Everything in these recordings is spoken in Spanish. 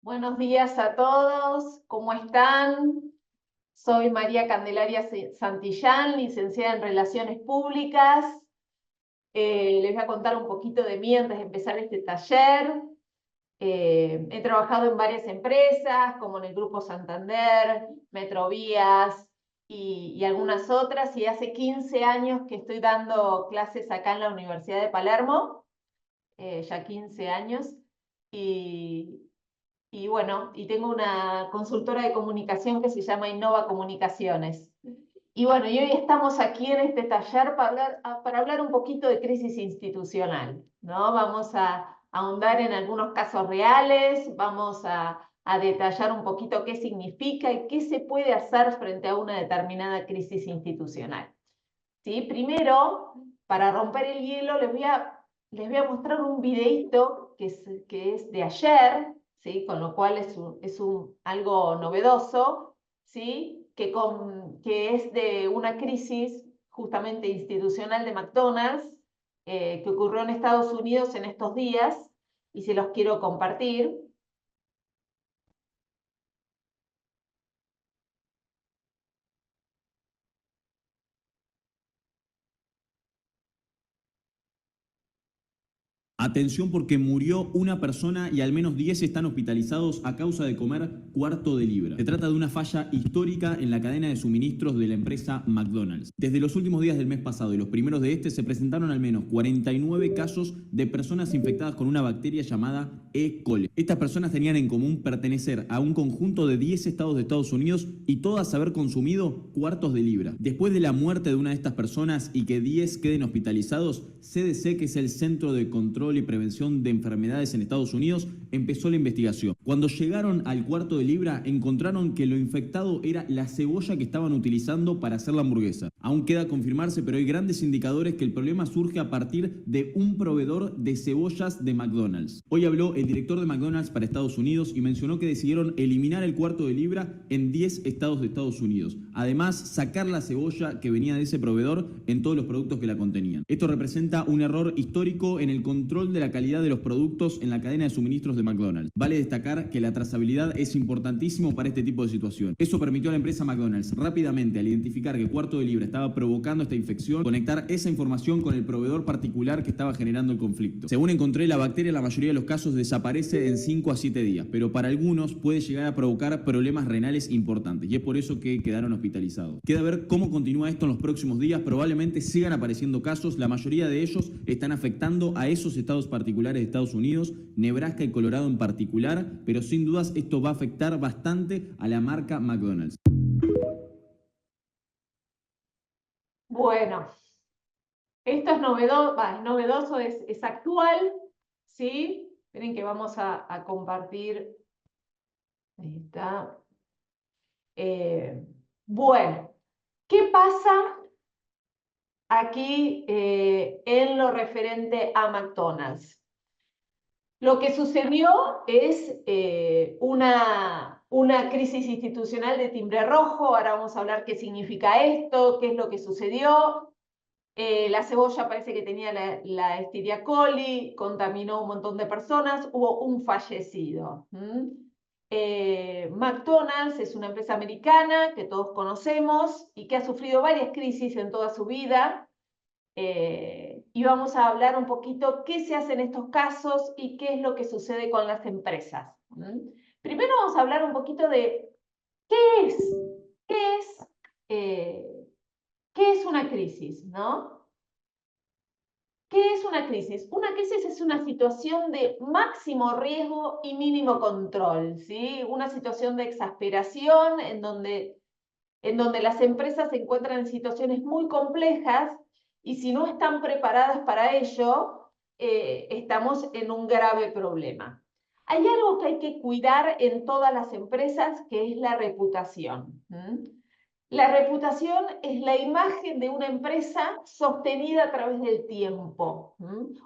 Buenos días a todos, ¿cómo están? Soy María Candelaria Santillán, licenciada en Relaciones Públicas. Les voy a contar un poquito de mí antes de empezar este taller. He trabajado en varias empresas, como en el Grupo Santander, Metrovías y algunas otras, y hace 15 años que estoy dando clases acá en la Universidad de Palermo, ya 15 años, y bueno, y tengo una consultora de comunicación que se llama Innova Comunicaciones. Y bueno, y hoy estamos aquí en este taller para hablar un poquito de crisis institucional, ¿no? Vamos a ahondar en algunos casos reales, vamos a detallar un poquito qué significa y qué se puede hacer frente a una determinada crisis institucional. ¿Sí? Primero, para romper el hielo, les voy a mostrar un videíto que es de ayer, ¿sí? Con lo cual es algo novedoso, ¿sí? Que es de una crisis justamente institucional de McDonald's que ocurrió en Estados Unidos en estos días y se los quiero compartir. Atención porque murió una persona y al menos 10 están hospitalizados a causa de comer cuarto de libra. Se trata de una falla histórica en la cadena de suministros de la empresa McDonald's. Desde los últimos días del mes pasado y los primeros de este se presentaron al menos 49 casos de personas infectadas con una bacteria llamada E. coli. Estas personas tenían en común pertenecer a un conjunto de 10 estados de Estados Unidos y todas haber consumido cuartos de libra. Después de la muerte de una de estas personas y que 10 queden hospitalizados, CDC, que es el Centro de Control y Prevención de Enfermedades en Estados Unidos, empezó la investigación. Cuando llegaron al cuarto de libra, encontraron que lo infectado era la cebolla que estaban utilizando para hacer la hamburguesa. Aún queda confirmarse, pero hay grandes indicadores que el problema surge a partir de un proveedor de cebollas de McDonald's. Hoy habló el director de McDonald's para Estados Unidos y mencionó que decidieron eliminar el cuarto de libra en 10 estados de Estados Unidos. Además, sacar la cebolla que venía de ese proveedor en todos los productos que la contenían. Esto representa un error histórico en el control de la calidad de los productos en la cadena de suministros de McDonald's. Vale destacar que la trazabilidad es importantísimo para este tipo de situación. Eso permitió a la empresa McDonald's rápidamente, al identificar que cuarto de libra estaba provocando esta infección, conectar esa información con el proveedor particular que estaba generando el conflicto. Según encontré, la bacteria en la mayoría de los casos desaparece en 5 a 7 días, pero para algunos puede llegar a provocar problemas renales importantes y es por eso que quedaron hospitalizados. Queda ver cómo continúa esto en los próximos días. Probablemente sigan apareciendo casos, la mayoría de ellos están afectando a esos estados particulares de Estados Unidos, Nebraska y Colorado en particular, pero sin dudas esto va a afectar bastante a la marca McDonald's. Bueno, esto es novedoso, es actual, ¿sí? Miren que vamos a compartir. Ahí está. Bueno, ¿qué pasa aquí en lo referente a McDonald's? Lo que sucedió es una crisis institucional de timbre rojo. Ahora vamos a hablar qué significa esto, qué es lo que sucedió. La cebolla parece que tenía la Escherichia coli, contaminó un montón de personas, hubo un fallecido. McDonald's es una empresa americana que todos conocemos y que ha sufrido varias crisis en toda su vida. Y vamos a hablar un poquito qué se hace en estos casos y qué es lo que sucede con las empresas. Primero vamos a hablar un poquito de qué es, qué es, eh, qué es una crisis, ¿no? ¿Qué es una crisis? Una crisis es una situación de máximo riesgo y mínimo control, ¿sí? Una situación de exasperación en donde las empresas se encuentran en situaciones muy complejas y si no están preparadas para ello, estamos en un grave problema. Hay algo que hay que cuidar en todas las empresas, que es la reputación. La reputación es la imagen de una empresa sostenida a través del tiempo.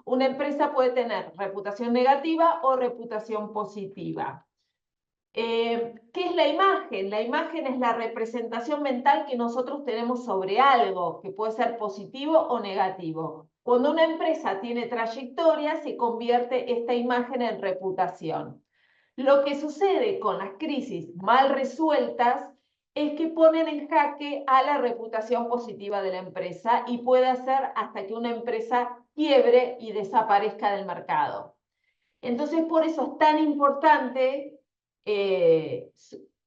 Una empresa puede tener reputación negativa o reputación positiva. ¿Qué es la imagen? La imagen es la representación mental que nosotros tenemos sobre algo, que puede ser positivo o negativo. Cuando una empresa tiene trayectoria, se convierte esta imagen en reputación. Lo que sucede con las crisis mal resueltas es que ponen en jaque a la reputación positiva de la empresa y puede hacer hasta que una empresa quiebre y desaparezca del mercado. Entonces, por eso es tan importante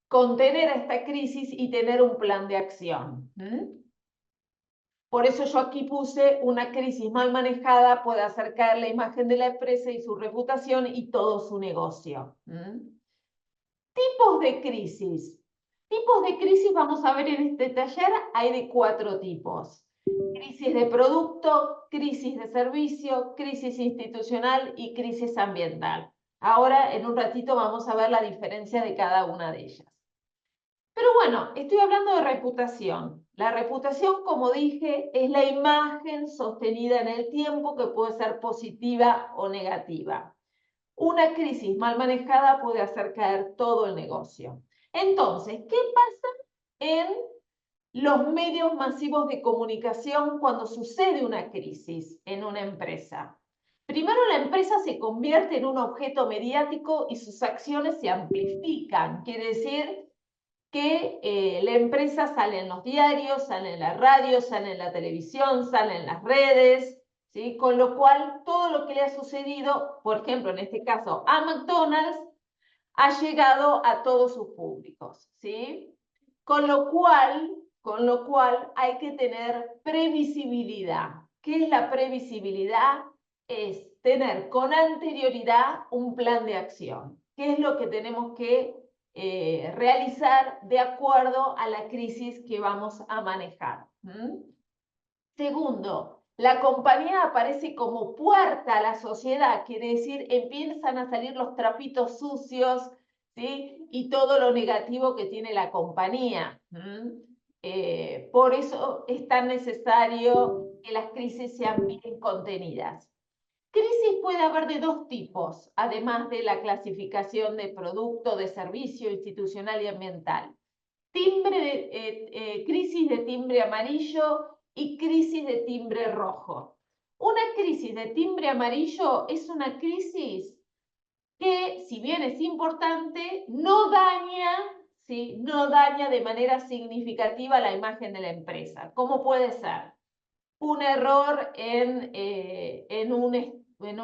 contener a esta crisis y tener un plan de acción. Por eso yo aquí puse una crisis mal manejada puede hacer caer la imagen de la empresa y su reputación y todo su negocio. Tipos de crisis. Tipos de crisis vamos a ver en este taller, hay de 4 tipos. Crisis de producto, crisis de servicio, crisis institucional y crisis ambiental. Ahora, en un ratito, vamos a ver la diferencia de cada una de ellas. Pero bueno, estoy hablando de reputación. La reputación, como dije, es la imagen sostenida en el tiempo que puede ser positiva o negativa. Una crisis mal manejada puede hacer caer todo el negocio. Entonces, ¿qué pasa en los medios masivos de comunicación cuando sucede una crisis en una empresa? Primero, la empresa se convierte en un objeto mediático y sus acciones se amplifican. Quiere decir que la empresa sale en los diarios, sale en la radio, sale en la televisión, sale en las redes, ¿sí? Con lo cual todo lo que le ha sucedido, por ejemplo, en este caso a McDonald's, ha llegado a todos sus públicos, ¿sí? Con lo cual hay que tener previsibilidad. ¿Qué es la previsibilidad? Es tener con anterioridad un plan de acción. ¿Qué es lo que tenemos que realizar de acuerdo a la crisis que vamos a manejar? Segundo, la compañía aparece como puerta a la sociedad, quiere decir, empiezan a salir los trapitos sucios, ¿sí? Y todo lo negativo que tiene la compañía. Por eso es tan necesario que las crisis sean bien contenidas. Crisis puede haber de 2 tipos, además de la clasificación de producto, de servicio, institucional y ambiental. Crisis de timbre amarillo y crisis de timbre rojo. Una crisis de timbre amarillo es una crisis que, si bien es importante, no daña, ¿sí? No daña de manera significativa la imagen de la empresa. ¿Cómo puede ser? Un error en un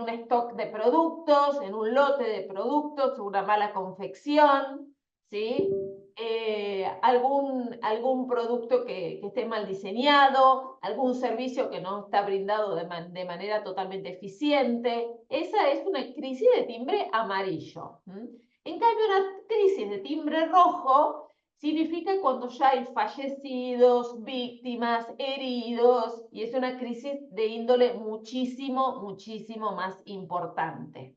stock de productos, en un lote de productos, una mala confección, ¿sí? Algún producto que esté mal diseñado, algún servicio que no está brindado de manera totalmente eficiente. Esa es una crisis de timbre amarillo. En cambio, una crisis de timbre rojo significa cuando ya hay fallecidos, víctimas, heridos, y es una crisis de índole muchísimo, muchísimo más importante.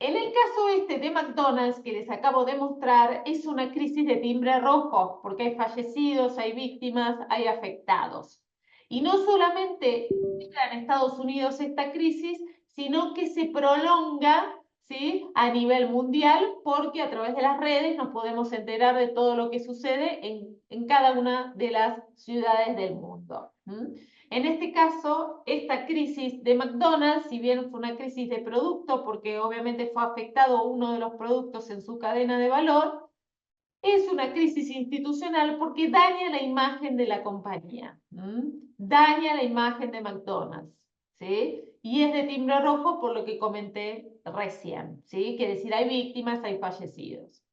En el caso este de McDonald's que les acabo de mostrar, es una crisis de timbre rojo, porque hay fallecidos, hay víctimas, hay afectados. Y no solamente llega en Estados Unidos esta crisis, sino que se prolonga, ¿sí? A nivel mundial, porque a través de las redes nos podemos enterar de todo lo que sucede en cada una de las ciudades del mundo. En este caso, esta crisis de McDonald's, si bien fue una crisis de producto, porque obviamente fue afectado uno de los productos en su cadena de valor, es una crisis institucional porque daña la imagen de la compañía, daña la imagen de McDonald's, ¿sí? Y es de timbre rojo por lo que comenté recién, ¿sí? Quiere decir, hay víctimas, hay fallecidos.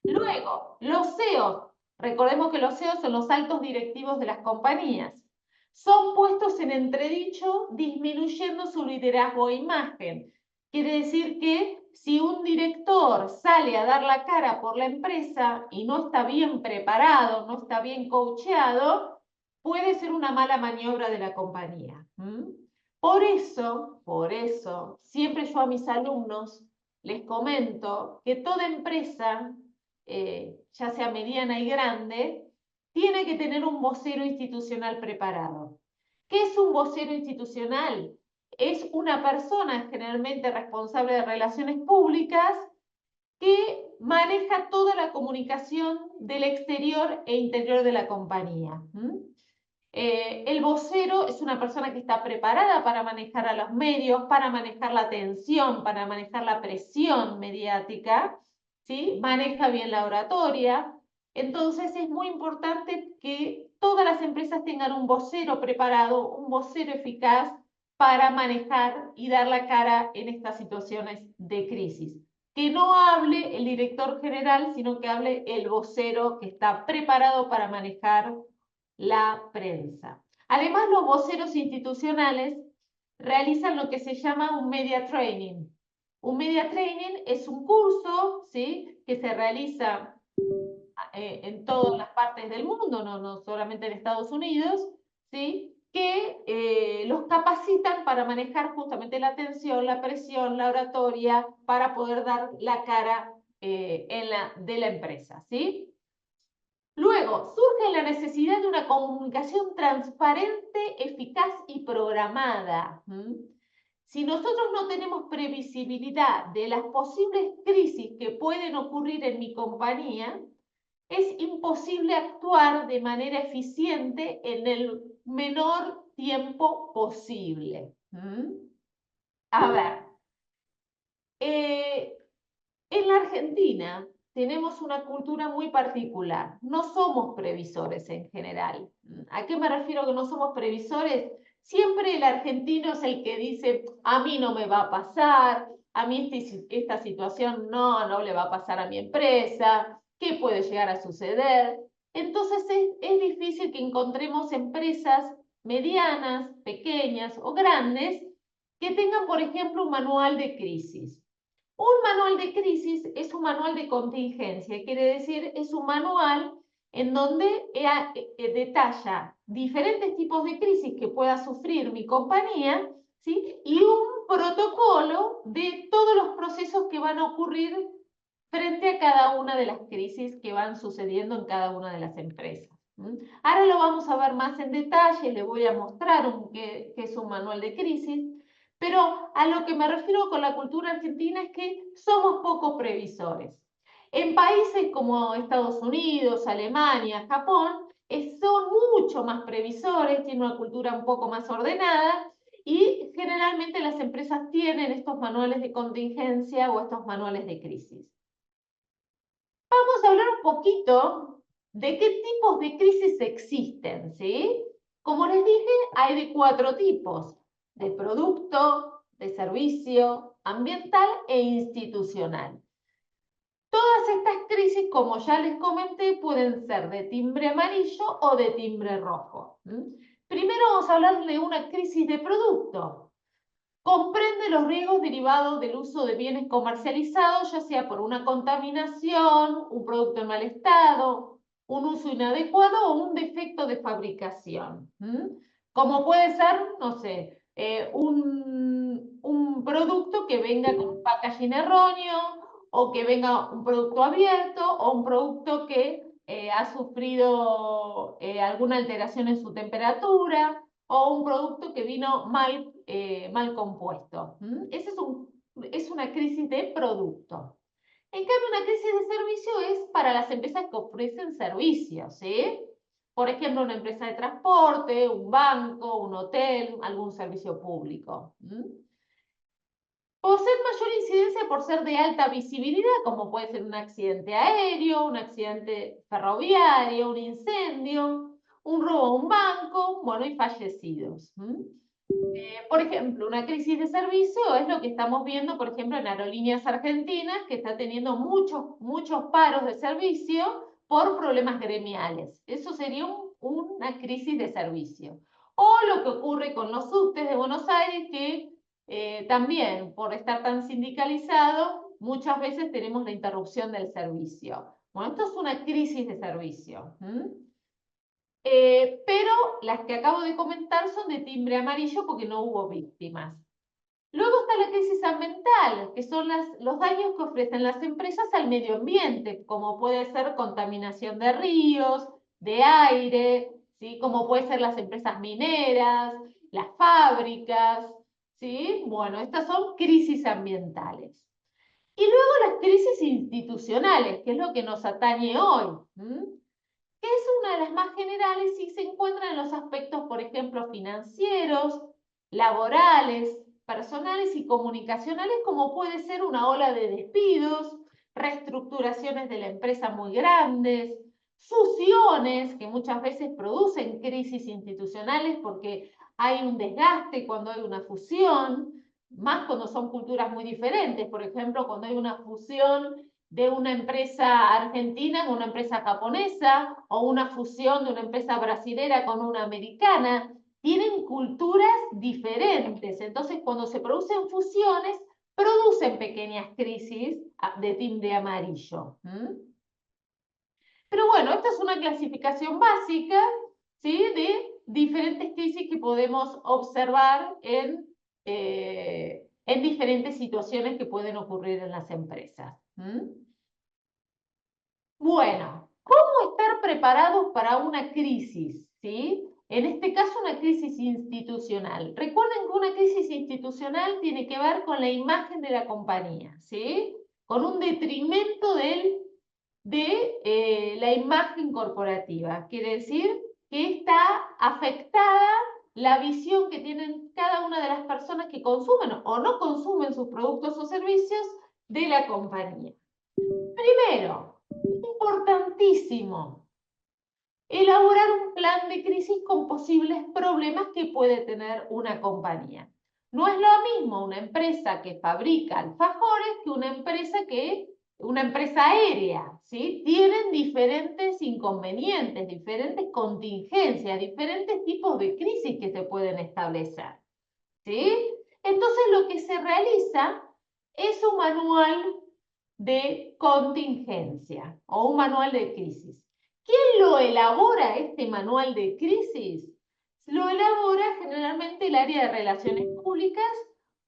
Luego, los CEOs. Recordemos que los CEOs son los altos directivos de las compañías. Son puestos en entredicho disminuyendo su liderazgo e imagen. Quiere decir que si un director sale a dar la cara por la empresa y no está bien preparado, no está bien coacheado, puede ser una mala maniobra de la compañía. Por eso, siempre yo a mis alumnos les comento que toda empresa, ya sea mediana y grande, tiene que tener un vocero institucional preparado. ¿Qué es un vocero institucional? Es una persona generalmente responsable de relaciones públicas que maneja toda la comunicación del exterior e interior de la compañía. El vocero es una persona que está preparada para manejar a los medios, para manejar la tensión, para manejar la presión mediática, ¿sí? Maneja bien la oratoria. Entonces es muy importante que todas las empresas tengan un vocero preparado, un vocero eficaz para manejar y dar la cara en estas situaciones de crisis. Que no hable el director general, sino que hable el vocero que está preparado para manejar la prensa. Además, los voceros institucionales realizan lo que se llama un media training. Un media training es un curso, ¿sí?, que se realiza en todas las partes del mundo, no solamente en Estados Unidos, ¿sí?, que los capacitan para manejar justamente la tensión, la presión, la oratoria, para poder dar la cara de la empresa, ¿sí? Luego, surge la necesidad de una comunicación transparente, eficaz y programada. Si nosotros no tenemos previsibilidad de las posibles crisis que pueden ocurrir en mi compañía, es imposible actuar de manera eficiente en el menor tiempo posible. A ver, en la Argentina tenemos una cultura muy particular. No somos previsores en general. ¿A qué me refiero que no somos previsores? Siempre el argentino es el que dice, a mí no me va a pasar, a mí esta situación no le va a pasar a mi empresa, ¿qué puede llegar a suceder? Entonces es difícil que encontremos empresas medianas, pequeñas o grandes que tengan, por ejemplo, un manual de crisis. Un manual de crisis es un manual de contingencia, quiere decir, es un manual en donde detalla diferentes tipos de crisis que pueda sufrir mi compañía, ¿sí?, y un protocolo de todos los procesos que van a ocurrir frente a cada una de las crisis que van sucediendo en cada una de las empresas. Ahora lo vamos a ver más en detalle, le voy a mostrar qué es un manual de crisis. Pero a lo que me refiero con la cultura argentina es que somos poco previsores. En países como Estados Unidos, Alemania, Japón, son mucho más previsores, tienen una cultura un poco más ordenada y generalmente las empresas tienen estos manuales de contingencia o estos manuales de crisis. Vamos a hablar un poquito de qué tipos de crisis existen, ¿sí? Como les dije, hay de 4 tipos: de producto, de servicio, ambiental e institucional. Todas estas crisis, como ya les comenté, pueden ser de timbre amarillo o de timbre rojo. Primero vamos a hablar de una crisis de producto. Comprende los riesgos derivados del uso de bienes comercializados, ya sea por una contaminación, un producto en mal estado, un uso inadecuado o un defecto de fabricación. Como puede ser, no sé, un producto que venga con un packaging erróneo, o que venga un producto abierto, o un producto que ha sufrido alguna alteración en su temperatura, o un producto que vino mal compuesto. Esa es una crisis de producto. En cambio, una crisis de servicio es para las empresas que ofrecen servicios, ¿sí? Por ejemplo, una empresa de transporte, un banco, un hotel, algún servicio público. Poseen mayor incidencia por ser de alta visibilidad, como puede ser un accidente aéreo, un accidente ferroviario, un incendio, un robo a un banco, bueno, y fallecidos. Por ejemplo, una crisis de servicio es lo que estamos viendo, por ejemplo, en Aerolíneas Argentinas, que está teniendo muchos paros de servicio por problemas gremiales. Eso sería una crisis de servicio. O lo que ocurre con los subtes de Buenos Aires, que también, por estar tan sindicalizado, muchas veces tenemos la interrupción del servicio. Bueno, esto es una crisis de servicio. Pero las que acabo de comentar son de timbre amarillo porque no hubo víctimas. Luego está la crisis ambiental, que son los daños que ofrecen las empresas al medio ambiente, como puede ser contaminación de ríos, de aire, ¿sí?, como puede ser las empresas mineras, las fábricas, ¿sí? Bueno, estas son crisis ambientales. Y luego las crisis institucionales, que es lo que nos atañe hoy. que es una de las más generales y se encuentra en los aspectos, por ejemplo, financieros, laborales, personales y comunicacionales, como puede ser una ola de despidos, reestructuraciones de la empresa muy grandes, fusiones que muchas veces producen crisis institucionales porque hay un desgaste cuando hay una fusión, más cuando son culturas muy diferentes. Por ejemplo, cuando hay una fusión de una empresa argentina con una empresa japonesa o una fusión de una empresa brasilera con una americana, tienen culturas diferentes. Entonces, cuando se producen fusiones, producen pequeñas crisis de timbre amarillo. Pero bueno, esta es una clasificación básica, ¿sí?, de diferentes crisis que podemos observar en diferentes situaciones que pueden ocurrir en las empresas. Bueno, ¿cómo estar preparados para una crisis? ¿Sí? En este caso, una crisis institucional. Recuerden que una crisis institucional tiene que ver con la imagen de la compañía, ¿sí? Con un detrimento de la imagen corporativa. Quiere decir que está afectada la visión que tienen cada una de las personas que consumen o no consumen sus productos o servicios de la compañía. Primero, importantísimo, elaborar un plan de crisis con posibles problemas que puede tener una compañía. No es lo mismo una empresa que fabrica alfajores que una empresa aérea, ¿sí? Tienen diferentes inconvenientes, diferentes contingencias, diferentes tipos de crisis que se pueden establecer, ¿sí? Entonces lo que se realiza es un manual de contingencia o un manual de crisis. ¿Quién lo elabora este manual de crisis? Lo elabora generalmente el área de relaciones públicas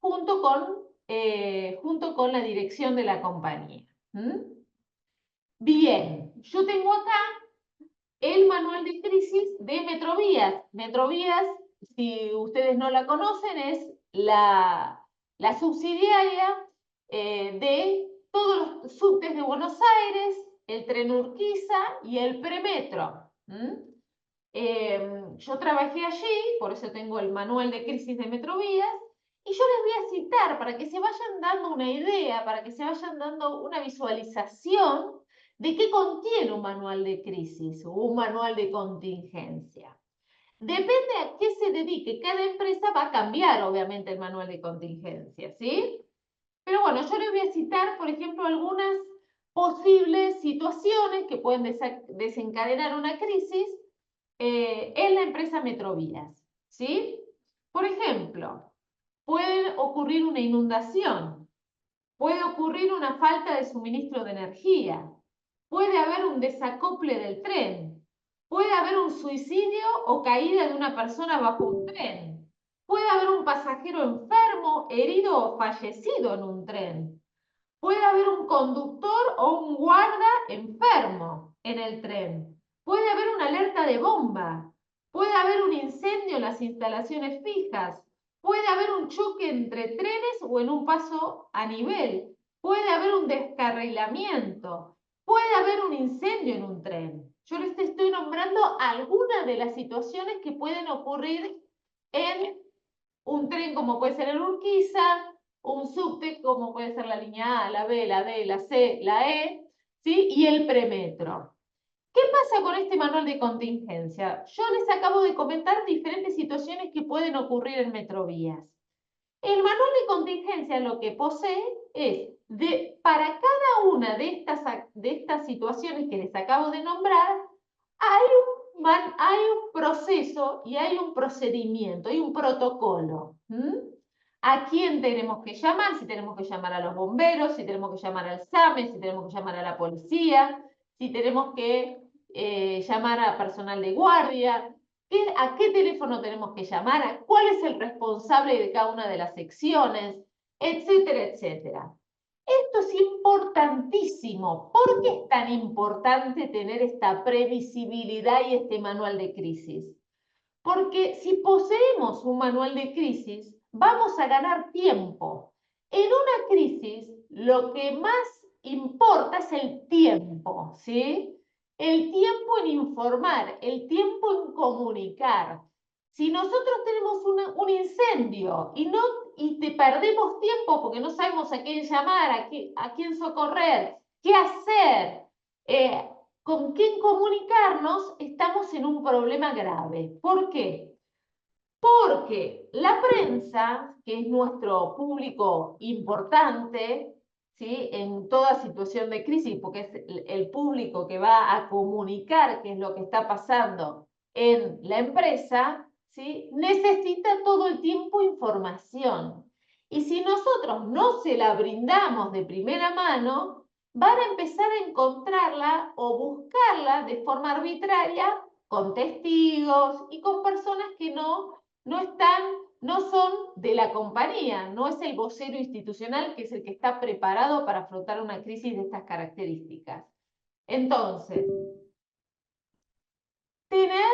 junto con la dirección de la compañía. Bien, yo tengo acá el manual de crisis de Metrovías. Metrovías, si ustedes no la conocen, es la subsidiaria de todos los subtes de Buenos Aires, el tren Urquiza y el premetro. Yo trabajé allí, por eso tengo el manual de crisis de Metrovías, y yo les voy a citar para que se vayan dando una idea, para que se vayan dando una visualización de qué contiene un manual de crisis o un manual de contingencia. Depende a qué se dedique cada empresa, va a cambiar obviamente el manual de contingencia, ¿sí? Pero bueno, yo les voy a citar, por ejemplo, algunas posibles situaciones que pueden desencadenar una crisis en la empresa Metrovías, ¿sí? Por ejemplo, puede ocurrir una inundación, puede ocurrir una falta de suministro de energía, puede haber un desacople del tren, puede haber un suicidio o caída de una persona bajo un tren, puede haber un pasajero enfermo, herido o fallecido en un tren, puede haber un conductor o un guarda enfermo en el tren, puede haber una alerta de bomba, puede haber un incendio en las instalaciones fijas, puede haber un choque entre trenes o en un paso a nivel, puede haber un descarrilamiento, puede haber un incendio en un tren. Yo les estoy nombrando algunas de las situaciones que pueden ocurrir en un tren como puede ser el Urquiza, un subte como puede ser la línea A, la B, la D, la C, la E, ¿sí? Y el premetro. ¿Qué pasa con este manual de contingencia? Yo les acabo de comentar diferentes situaciones que pueden ocurrir en Metrovías. El manual de contingencia lo que posee es, para cada una de estas situaciones que les acabo de nombrar, hay un proceso y hay un procedimiento, hay un protocolo. ¿A quién tenemos que llamar? Si tenemos que llamar a los bomberos, si tenemos que llamar al SAME, si tenemos que llamar a la policía, si tenemos que llamar a personal de guardia, ¿a qué teléfono tenemos que llamar? ¿Cuál es el responsable de cada una de las secciones? Etcétera, etcétera. Esto es importantísimo. ¿Por qué es tan importante tener esta previsibilidad y este manual de crisis? Porque si poseemos un manual de crisis, vamos a ganar tiempo. En una crisis, lo que más importa es el tiempo, ¿sí? el tiempo en informar, el tiempo en comunicar. Si nosotros tenemos un incendio y te perdemos tiempo porque no sabemos a quién llamar, a quién socorrer, qué hacer, con quién comunicarnos, estamos en un problema grave. ¿Por qué? Porque la prensa, que es nuestro público importante, ¿sí?, en toda situación de crisis, porque es el público que va a comunicar qué es lo que está pasando en la empresa, ¿sí?, necesita todo el tiempo información. Y si nosotros no se la brindamos de primera mano, van a empezar a encontrarla o buscarla de forma arbitraria con testigos y con personas que no son de la compañía, no es el vocero institucional que es el que está preparado para afrontar una crisis de estas características. Entonces, tener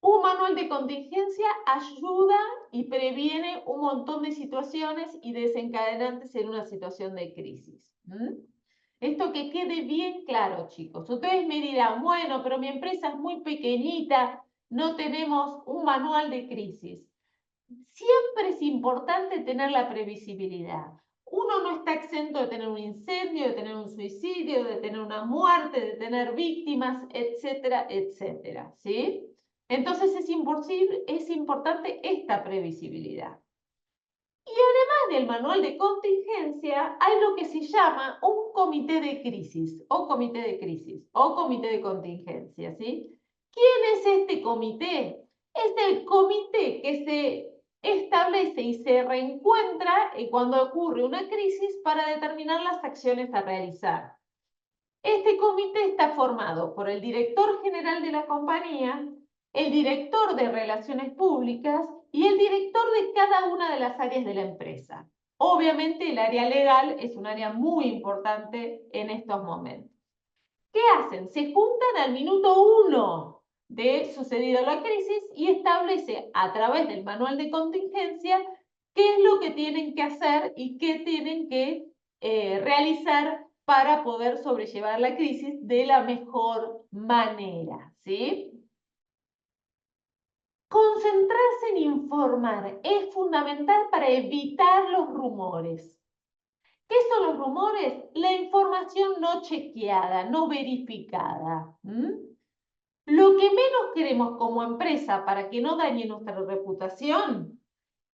un manual de contingencia ayuda y previene un montón de situaciones y desencadenantes en una situación de crisis. Esto que quede bien claro, chicos. Ustedes me dirán, bueno, pero mi empresa es muy pequeñita, no tenemos un manual de crisis. Siempre es importante tener la previsibilidad. Uno no está exento de tener un incendio, de tener un suicidio, de tener una muerte, de tener víctimas, etcétera, etcétera, ¿sí? Entonces es importante esta previsibilidad. Y además del manual de contingencia, hay lo que se llama un comité de crisis, o comité de contingencia, ¿sí? ¿Quién es este comité? Es el comité que se establece y se reencuentra cuando ocurre una crisis para determinar las acciones a realizar. Este comité está formado por el director general de la compañía, el director de Relaciones Públicas y el director de cada una de las áreas de la empresa. Obviamente el área legal es un área muy importante en estos momentos. ¿Qué hacen? Se juntan al minuto 1 de sucedida la crisis y establece a través del manual de contingencia qué es lo que tienen que hacer y qué tienen que realizar para poder sobrellevar la crisis de la mejor manera, ¿sí? Concentrarse en informar es fundamental para evitar los rumores. ¿Qué son los rumores? La información no chequeada, no verificada. Lo que menos queremos como empresa para que no dañe nuestra reputación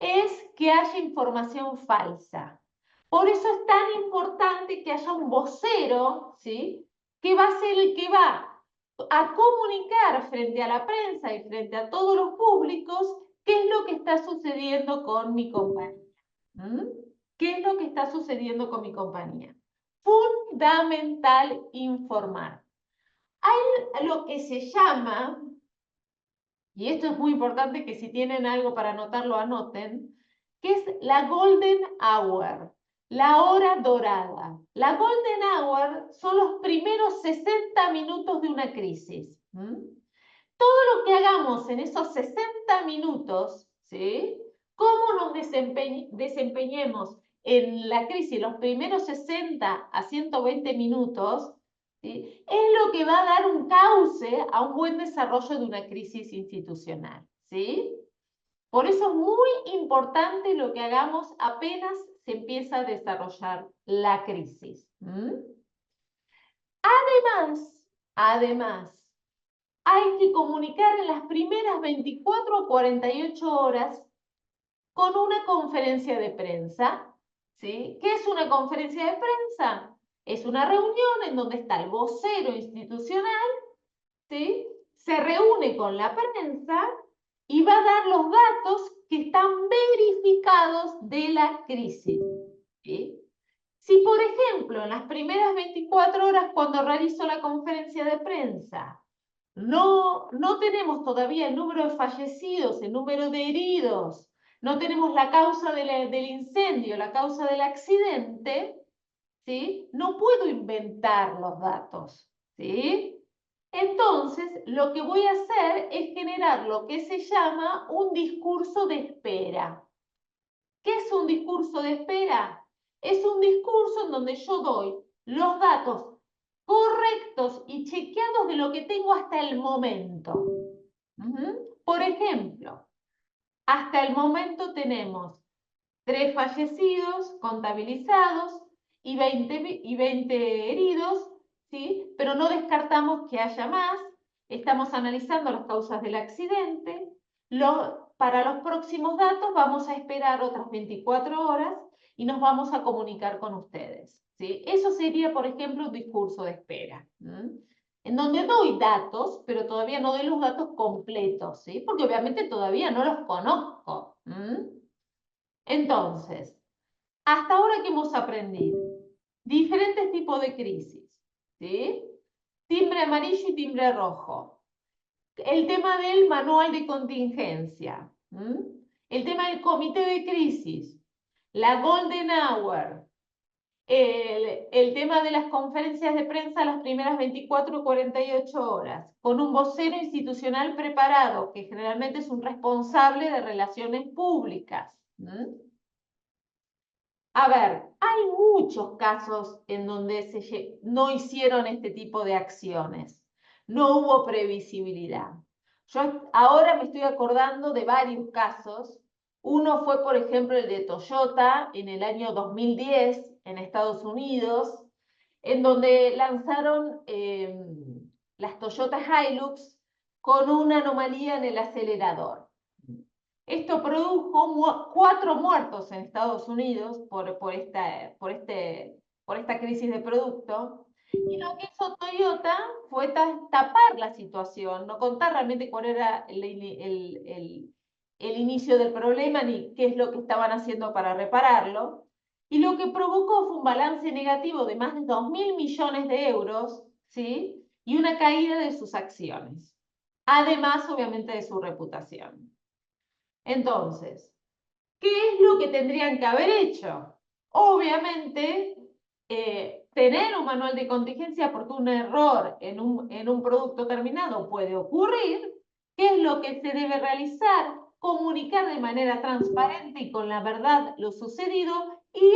es que haya información falsa. Por eso es tan importante que haya un vocero, ¿sí?, que va a ser el que va a comunicar frente a la prensa y frente a todos los públicos qué es lo que está sucediendo con mi compañía. ¿Qué es lo que está sucediendo con mi compañía? Fundamental informar. Hay lo que se llama, y esto es muy importante que si tienen algo para anotarlo, anoten, que es la Golden Hour, la hora dorada. La Golden Hour son los primeros 60 minutos de una crisis. Todo lo que hagamos en esos 60 minutos, ¿sí?, cómo nos desempeñemos en la crisis los primeros 60 a 120 minutos, ¿sí?, es lo que va a dar un cauce a un buen desarrollo de una crisis institucional, ¿sí? Por eso es muy importante lo que hagamos apenas se empieza a desarrollar la crisis. Además, hay que comunicar en las primeras 24 o 48 horas con una conferencia de prensa, ¿sí? ¿Qué es una conferencia de prensa? Es una reunión en donde está el vocero institucional, ¿sí?, se reúne con la prensa y va a dar los datos que están verificados de la crisis, ¿sí? Si, por ejemplo, en las primeras 24 horas cuando realizo la conferencia de prensa, no tenemos todavía el número de fallecidos, el número de heridos, no tenemos la causa del incendio, la causa del accidente, ¿sí?, no puedo inventar los datos, ¿sí? Entonces, lo que voy a hacer es generar lo que se llama un discurso de espera. ¿Qué es un discurso de espera? Es un discurso en donde yo doy los datos correctos y chequeados de lo que tengo hasta el momento. Por ejemplo, hasta el momento tenemos 3 fallecidos contabilizados y 20 heridos, ¿sí? Pero no descartamos que haya más. Estamos analizando las causas del accidente. Para los próximos datos vamos a esperar otras 24 horas y nos vamos a comunicar con ustedes, ¿sí? Eso sería, por ejemplo, un discurso de espera, en donde doy datos, pero todavía no doy los datos completos, ¿sí? Porque obviamente todavía no los conozco. Entonces, hasta ahora que hemos aprendido, diferentes tipos de crisis, ¿sí? Timbre amarillo y timbre rojo. El tema del manual de contingencia, el tema del comité de crisis, la golden hour, el tema de las conferencias de prensa las primeras 24 o 48 horas, con un vocero institucional preparado, que generalmente es un responsable de relaciones públicas. A ver, hay muchos casos en donde no hicieron este tipo de acciones. No hubo previsibilidad. Yo ahora me estoy acordando de varios casos. Uno fue, por ejemplo, el de Toyota en el año 2010 en Estados Unidos, en donde lanzaron las Toyota Hilux con una anomalía en el acelerador. Esto produjo 4 muertos en Estados Unidos por esta crisis de producto. Y lo que hizo Toyota fue tapar la situación, no contar realmente cuál era el inicio del problema ni qué es lo que estaban haciendo para repararlo. Y lo que provocó fue un balance negativo de más de 2.000 millones de euros, ¿sí? Y una caída de sus acciones. Además, obviamente, de su reputación. Entonces, ¿qué es lo que tendrían que haber hecho? Obviamente, tener un manual de contingencia porque un error en un producto terminado puede ocurrir. ¿Qué es lo que se debe realizar? Comunicar de manera transparente y con la verdad lo sucedido y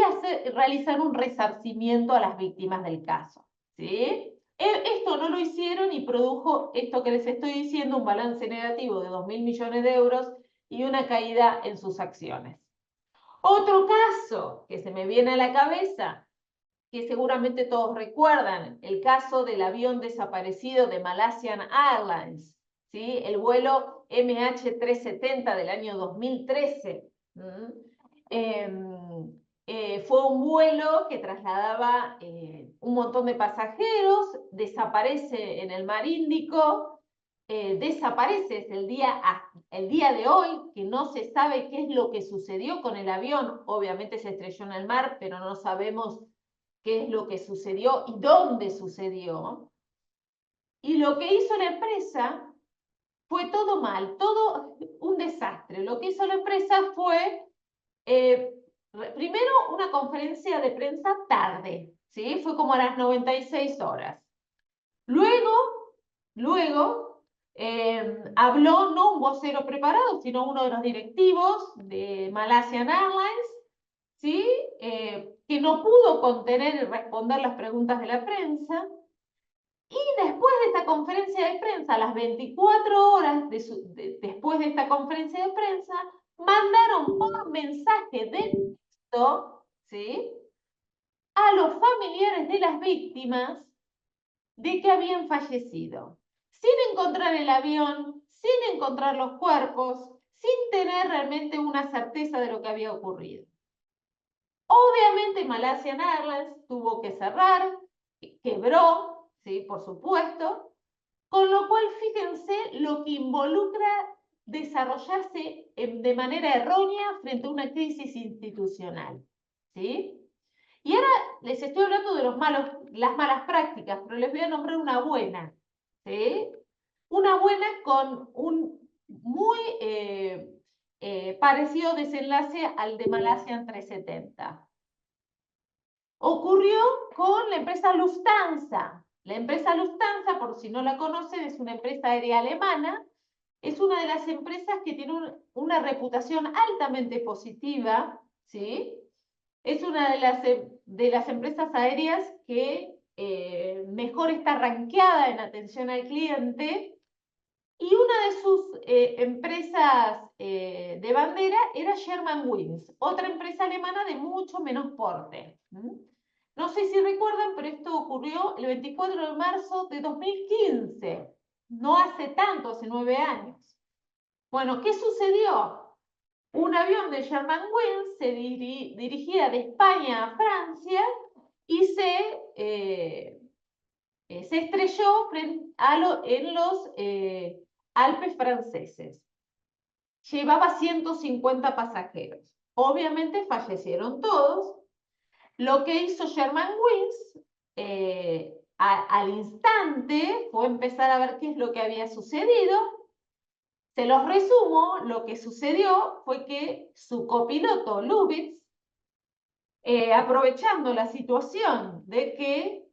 realizar un resarcimiento a las víctimas del caso, ¿sí? Esto no lo hicieron y produjo esto que les estoy diciendo, un balance negativo de 2.000 millones de euros y una caída en sus acciones. Otro caso que se me viene a la cabeza, que seguramente todos recuerdan, el caso del avión desaparecido de Malaysian Airlines, ¿sí? El vuelo MH370 del año 2013. Fue un vuelo que trasladaba un montón de pasajeros, desaparece en el mar Índico, desaparece, es el día de hoy, que no se sabe qué es lo que sucedió con el avión. Obviamente se estrelló en el mar, pero no sabemos qué es lo que sucedió y dónde sucedió. Y lo que hizo la empresa fue todo mal, todo un desastre. Lo que hizo la empresa fue, primero, una conferencia de prensa tarde, ¿sí? Fue como a las 96 horas. Luego habló no un vocero preparado, sino uno de los directivos de Malaysian Airlines, ¿sí? Que no pudo contener y responder las preguntas de la prensa. Y después de esta conferencia de prensa, a las 24 horas después de esta conferencia de prensa, mandaron por mensaje de texto, ¿sí?, a los familiares de las víctimas de que habían fallecido, sin encontrar el avión, sin encontrar los cuerpos, sin tener realmente una certeza de lo que había ocurrido. Obviamente Malaysian Airlines tuvo que cerrar, quebró, ¿sí?, por supuesto, con lo cual fíjense lo que involucra desarrollarse de manera errónea frente a una crisis institucional, ¿sí? Y ahora les estoy hablando de las malas prácticas, pero les voy a nombrar una buena, ¿sí? Una buena con un muy parecido desenlace al de Malaysian 370. Ocurrió con la empresa Lufthansa. La empresa Lufthansa, por si no la conocen, es una empresa aérea alemana. Es una de las empresas que tiene una reputación altamente positiva, ¿sí? Es una de las empresas aéreas que mejor está rankeada en atención al cliente, y una de sus empresas de bandera era Germanwings, otra empresa alemana de mucho menos porte. No sé si recuerdan, pero esto ocurrió el 24 de marzo de 2015, no hace tanto, hace 9 años. Bueno, ¿qué sucedió? Un avión de Germanwings se dirigía de España a Francia y se estrelló en los Alpes franceses. Llevaba 150 pasajeros. Obviamente fallecieron todos. Lo que hizo Germanwings al instante fue empezar a ver qué es lo que había sucedido. Se los resumo, lo que sucedió fue que su copiloto Lubitz, aprovechando la situación de que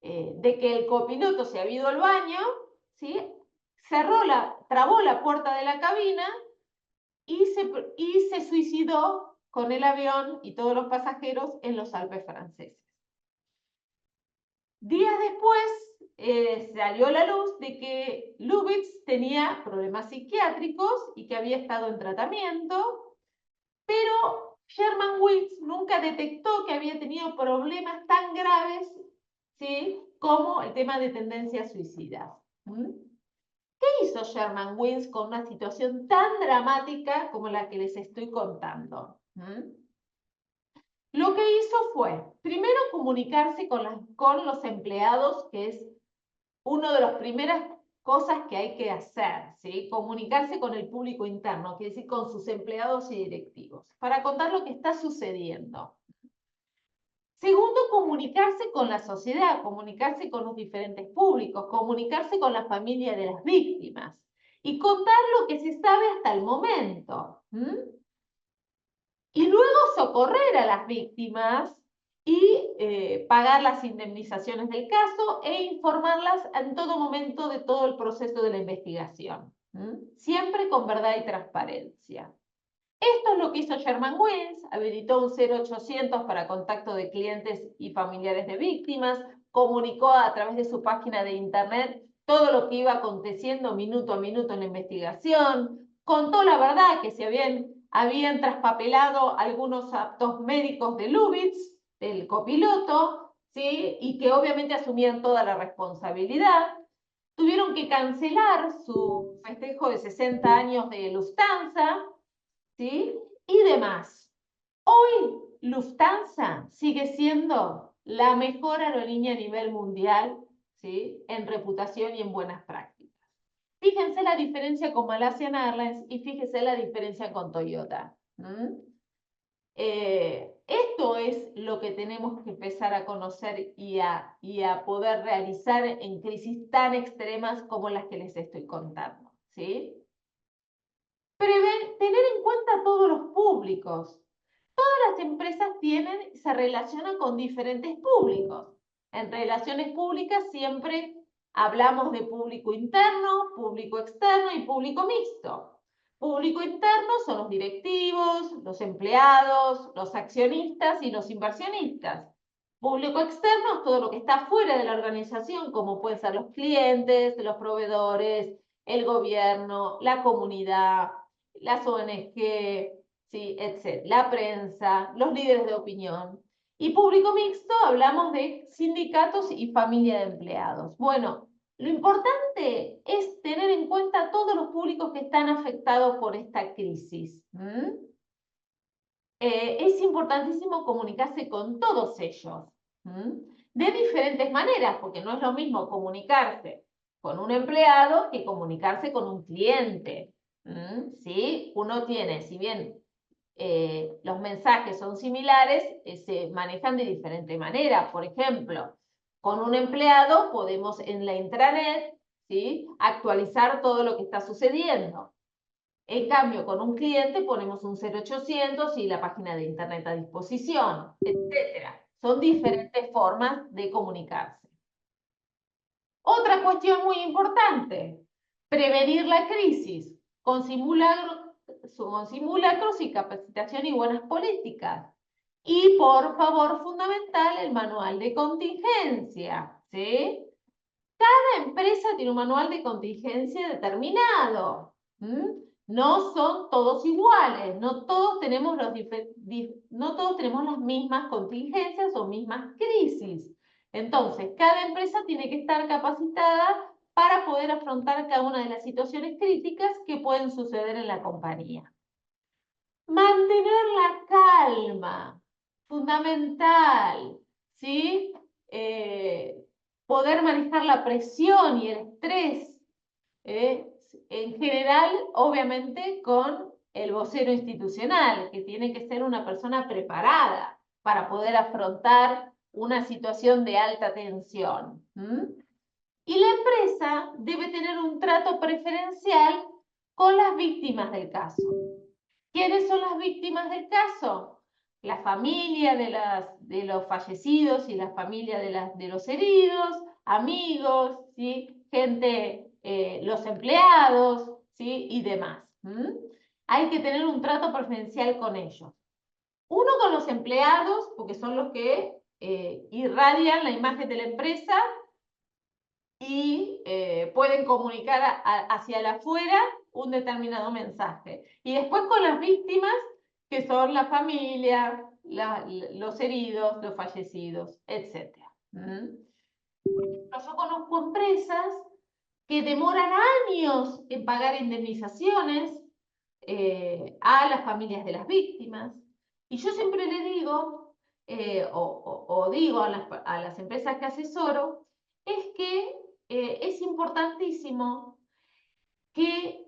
el copiloto se había ido al baño, ¿sí? Trabó la puerta de la cabina y se suicidó con el avión y todos los pasajeros en los Alpes franceses. Días después salió a la luz de que Lubitz tenía problemas psiquiátricos y que había estado en tratamiento, pero Germanwings nunca detectó que había tenido problemas tan graves, ¿sí?, como el tema de tendencias suicidas. ¿Qué hizo Germanwings con una situación tan dramática como la que les estoy contando? Lo que hizo fue, primero, comunicarse con los empleados, que es una de las primeras cosas que hay que hacer, ¿sí? Comunicarse con el público interno, quiere decir con sus empleados y directivos, para contar lo que está sucediendo. Segundo, comunicarse con la sociedad, comunicarse con los diferentes públicos, comunicarse con la familia de las víctimas y contar lo que se sabe hasta el momento. Y luego socorrer a las víctimas y pagar las indemnizaciones del caso e informarlas en todo momento de todo el proceso de la investigación. Siempre con verdad y transparencia. Esto es lo que hizo Germanwings, habilitó un 0800 para contacto de clientes y familiares de víctimas, comunicó a través de su página de internet todo lo que iba aconteciendo minuto a minuto en la investigación, contó la verdad que se habían traspapelado algunos actos médicos de Lubitz, del copiloto, ¿sí?, y que obviamente asumían toda la responsabilidad. Tuvieron que cancelar su festejo de 60 años de Lufthansa, ¿sí?, y demás. Hoy Lufthansa sigue siendo la mejor aerolínea a nivel mundial, ¿sí?, en reputación y en buenas prácticas. Fíjense la diferencia con Malaysian Airlines y fíjense la diferencia con Toyota. Esto es lo que tenemos que empezar a conocer y a poder realizar en crisis tan extremas como las que les estoy contando, ¿sí? Tener en cuenta todos los públicos. Todas las empresas se relacionan con diferentes públicos. En relaciones públicas siempre hablamos de público interno, público externo y público mixto. Público interno son los directivos, los empleados, los accionistas y los inversionistas. Público externo es todo lo que está fuera de la organización, como pueden ser los clientes, los proveedores, el gobierno, la comunidad, las ONG, ¿sí?, etc., la prensa, los líderes de opinión. Y público mixto, hablamos de sindicatos y familia de empleados. Bueno, lo importante es tener en cuenta todos los públicos que están afectados por esta crisis. Es importantísimo comunicarse con todos ellos, de diferentes maneras, porque no es lo mismo comunicarse con un empleado que comunicarse con un cliente. ¿Sí? Uno tiene, si bien los mensajes son similares, se manejan de diferente manera. Por ejemplo, con un empleado podemos en la intranet, ¿sí?, actualizar todo lo que está sucediendo. En cambio, con un cliente ponemos un 0800 y la página de internet a disposición, etc. Son diferentes formas de comunicarse. Otra cuestión muy importante, prevenir la crisis con simulacros y capacitación y buenas políticas. Y por favor, fundamental, el manual de contingencia, ¿sí? Cada empresa tiene un manual de contingencia determinado. No son todos iguales, no todos tenemos no todos tenemos las mismas contingencias o mismas crisis. Entonces, cada empresa tiene que estar capacitada para poder afrontar cada una de las situaciones críticas que pueden suceder en la compañía. Mantener la calma, fundamental, ¿sí? Poder manejar la presión y el estrés, en general, obviamente, con el vocero institucional, que tiene que ser una persona preparada para poder afrontar una situación de alta tensión. Y la empresa debe tener un trato preferencial con las víctimas del caso. ¿Quiénes son las víctimas del caso? La familia de los fallecidos y la familia de los heridos, amigos, ¿sí? Gente, los empleados, ¿sí? Y demás. Hay que tener un trato preferencial con ellos. Uno con los empleados, porque son los que irradian la imagen de la empresa y pueden comunicar hacia el afuera un determinado mensaje. Y después con las víctimas, que son la familia, los heridos, los fallecidos, etc. Yo conozco empresas que demoran años en pagar indemnizaciones a las familias de las víctimas. Y yo siempre le digo, o digo a las empresas que asesoro, es que es importantísimo que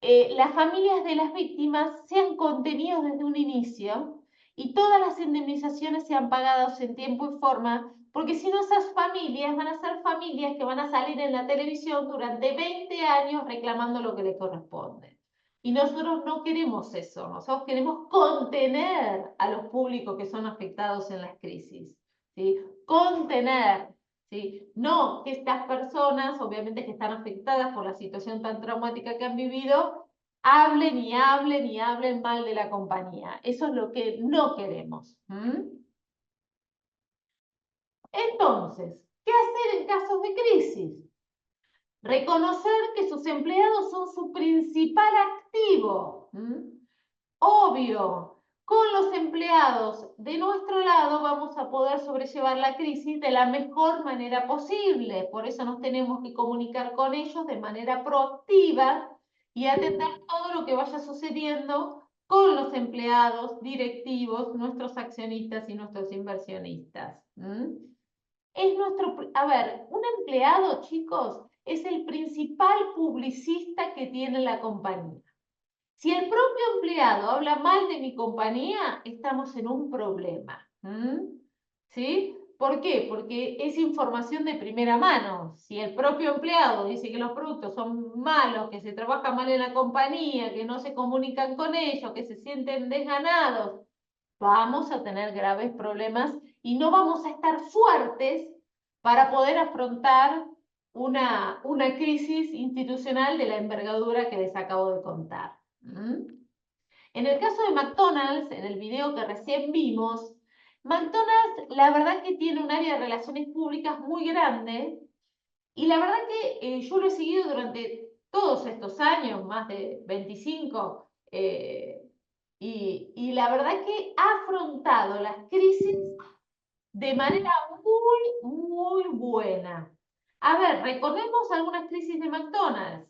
las familias de las víctimas sean contenidos desde un inicio y todas las indemnizaciones sean pagadas en tiempo y forma, porque si no, esas familias van a ser familias que van a salir en la televisión durante 20 años reclamando lo que les corresponde. Y nosotros no queremos eso, nosotros queremos contener a los públicos que son afectados en las crisis, ¿sí? Contener, ¿sí? No que estas personas, obviamente que están afectadas por la situación tan traumática que han vivido, hablen y hablen y hablen mal de la compañía. Eso es lo que no queremos. Entonces, ¿qué hacer en casos de crisis? Reconocer que sus empleados son su principal activo. Obvio, con los empleados de nuestro lado vamos a poder sobrellevar la crisis de la mejor manera posible. Por eso nos tenemos que comunicar con ellos de manera proactiva y atender todo lo que vaya sucediendo con los empleados, directivos, nuestros accionistas y nuestros inversionistas. A ver, un empleado, chicos, es el principal publicista que tiene la compañía. Si el propio empleado habla mal de mi compañía, estamos en un problema. ¿Sí? ¿Por qué? Porque es información de primera mano. Si el propio empleado dice que los productos son malos, que se trabaja mal en la compañía, que no se comunican con ellos, que se sienten desganados, vamos a tener graves problemas y no vamos a estar fuertes para poder afrontar una crisis institucional de la envergadura que les acabo de contar. En el caso de McDonald's, en el video que recién vimos, McDonald's la verdad que tiene un área de relaciones públicas muy grande y la verdad que yo lo he seguido durante todos estos años, más de 25, y la verdad que ha afrontado las crisis de manera muy buena. A ver, recordemos algunas crisis de McDonald's.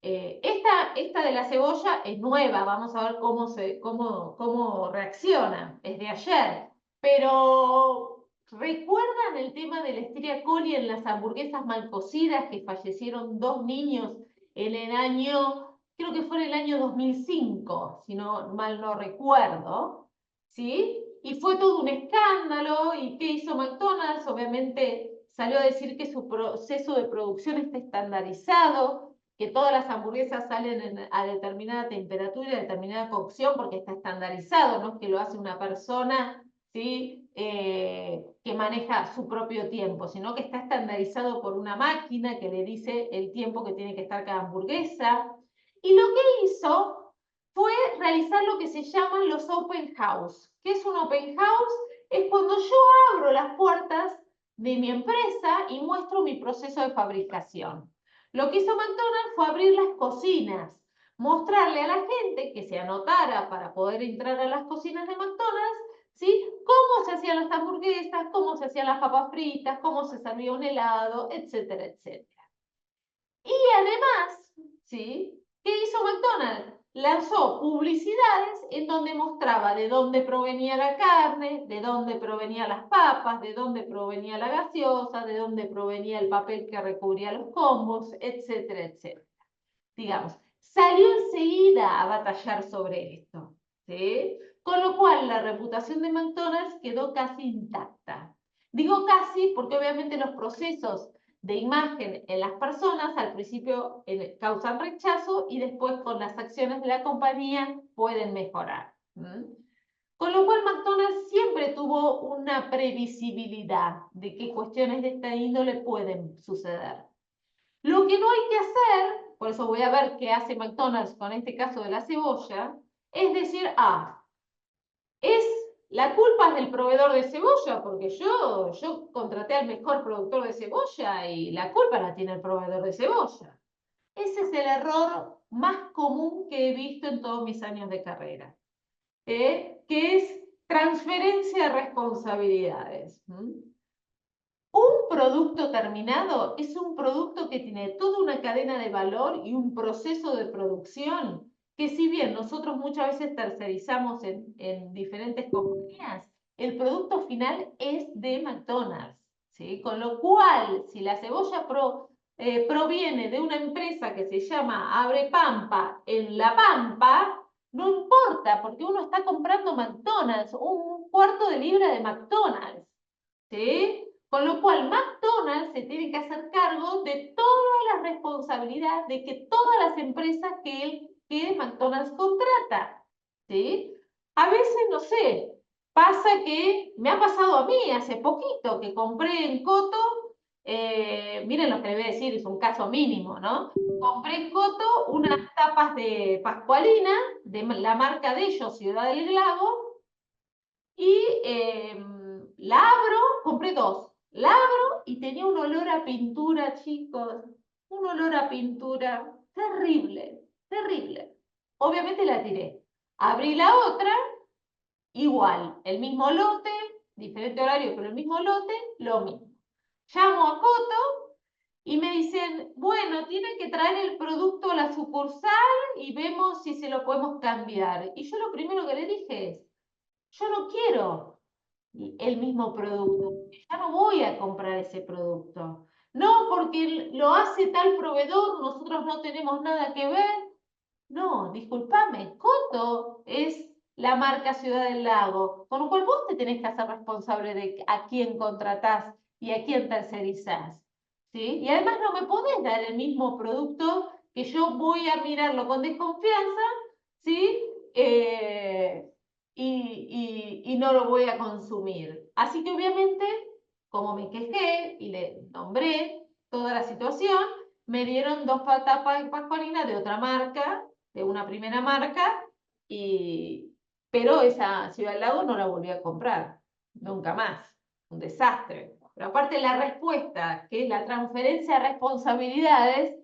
Esta de la cebolla es nueva, vamos a ver cómo reacciona, es de ayer. Pero, ¿recuerdan el tema de la Listeria coli en las hamburguesas mal cocidas que fallecieron 2 niños en el año, creo que fue en el año 2005, si no mal no recuerdo, ¿sí? Y fue todo un escándalo, ¿y qué hizo McDonald's? Obviamente salió a decir que su proceso de producción está estandarizado, que todas las hamburguesas salen a determinada temperatura y a determinada cocción porque está estandarizado, no es que lo hace una persona, ¿sí? Que maneja su propio tiempo, sino que está estandarizado por una máquina que le dice el tiempo que tiene que estar cada hamburguesa. Y lo que hizo fue realizar lo que se llaman los open house. ¿Qué es un open house? Es cuando yo abro las puertas de mi empresa y muestro mi proceso de fabricación. Lo que hizo McDonald's fue abrir las cocinas, mostrarle a la gente que se anotara para poder entrar a las cocinas de McDonald's, ¿sí? Cómo se hacían las hamburguesas, cómo se hacían las papas fritas, cómo se servía un helado, etcétera, etcétera. Y además, ¿sí? ¿Qué hizo McDonald's? Lanzó publicidades en donde mostraba de dónde provenía la carne, de dónde provenían las papas, de dónde provenía la gaseosa, de dónde provenía el papel que recubría los combos, etcétera, etcétera. Digamos, salió enseguida a batallar sobre esto, ¿sí? Con lo cual la reputación de McDonald's quedó casi intacta. Digo casi porque obviamente los procesos de imagen en las personas al principio causan rechazo y después con las acciones de la compañía pueden mejorar. Con lo cual McDonald's siempre tuvo una previsibilidad de que cuestiones de esta índole pueden suceder. Lo que no hay que hacer, por eso voy a ver qué hace McDonald's con este caso de la cebolla, es decir, la culpa es del proveedor de cebolla, porque yo contraté al mejor productor de cebolla y la culpa la tiene el proveedor de cebolla. Ese es el error más común que he visto en todos mis años de carrera, que es transferencia de responsabilidades. Un producto terminado es un producto que tiene toda una cadena de valor y un proceso de producción que si bien nosotros muchas veces tercerizamos en diferentes compañías, el producto final es de McDonald's, ¿sí? Con lo cual, si la cebolla proviene de una empresa que se llama Abre Pampa en La Pampa, no importa, porque uno está comprando McDonald's, un cuarto de libra de McDonald's, ¿sí? Con lo cual, McDonald's se tiene que hacer cargo de toda la responsabilidad de que todas las empresas que McDonald's contrata, ¿sí? A veces, no sé, pasa que me ha pasado a mí hace poquito que compré en Coto, miren lo que les voy a decir, es un caso mínimo, ¿no? Compré en Coto unas tapas de Pascualina, de la marca de ellos, Ciudad del Lago, y la abro, compré dos. La abro y tenía un olor a pintura, chicos. Un olor a pintura terrible, terrible. Obviamente la tiré. Abrí la otra, igual, el mismo lote, diferente horario, pero el mismo lote, lo mismo. Llamo a Coto y me dicen, bueno, tienen que traer el producto a la sucursal y vemos si se lo podemos cambiar. Y yo lo primero que le dije es, yo no quiero el mismo producto. Ya no voy a comprar ese producto. No, porque lo hace tal proveedor, nosotros no tenemos nada que ver. No, discúlpame, Coto es la marca Ciudad del Lago, con lo cual vos te tenés que hacer responsable de a quién contratás y a quién tercerizás. ¿Sí? Y además no me podés dar el mismo producto que yo voy a mirarlo con desconfianza, ¿sí? Y no lo voy a consumir. Así que obviamente, como me quejé y le nombré toda la situación, me dieron dos tapas de pascualina de otra marca, de una primera marca, pero esa Ciudad del Lago no la volví a comprar, nunca más. Un desastre. Pero aparte la respuesta, que es la transferencia de responsabilidades,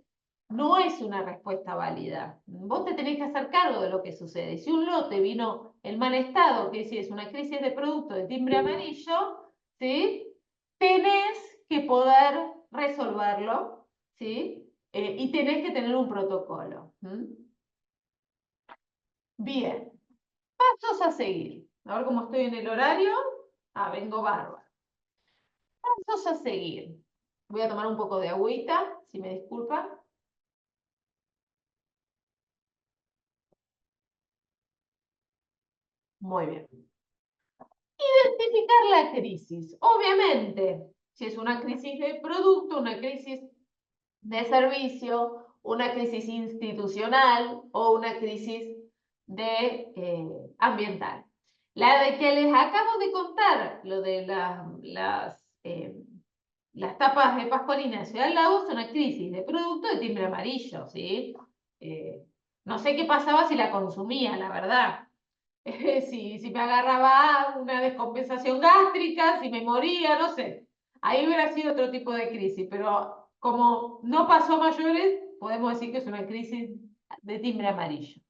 no es una respuesta válida. Vos te tenés que hacer cargo de lo que sucede. Si un lote vino en mal estado, que es una crisis de producto de timbre amarillo, ¿sí? Tenés que poder resolverlo, ¿sí? Y tenés que tener un protocolo. Bien, pasos a seguir. A ver cómo estoy en el horario. Vengo bárbaro. Pasos a seguir. Voy a tomar un poco de agüita, si me disculpan. Muy bien. Identificar la crisis. Obviamente, si es una crisis de producto, una crisis de servicio, una crisis institucional o una crisis ambiental. La de que les acabo de contar, lo de las tapas de Pascualina de Ciudad del Lago, es una crisis de producto de timbre amarillo, ¿sí? No sé qué pasaba si la consumía, la verdad. Si me agarraba una descompensación gástrica, si me moría, no sé. Ahí hubiera sido otro tipo de crisis, pero como no pasó a mayores, podemos decir que es una crisis de timbre amarillo.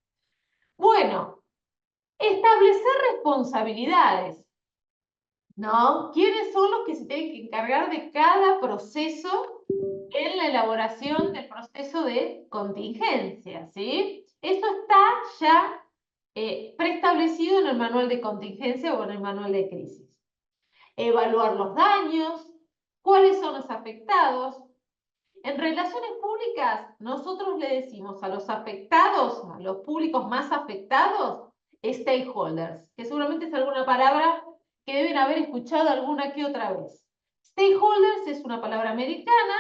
Bueno, establecer responsabilidades, ¿no? ¿Quiénes son los que se tienen que encargar de cada proceso en la elaboración del proceso de contingencia, ¿sí? Eso está ya preestablecido en el manual de contingencia o en el manual de crisis. Evaluar los daños, cuáles son los afectados. En relaciones públicas, nosotros le decimos a los afectados, a los públicos más afectados, stakeholders, que seguramente es alguna palabra que deben haber escuchado alguna que otra vez. Stakeholders es una palabra americana,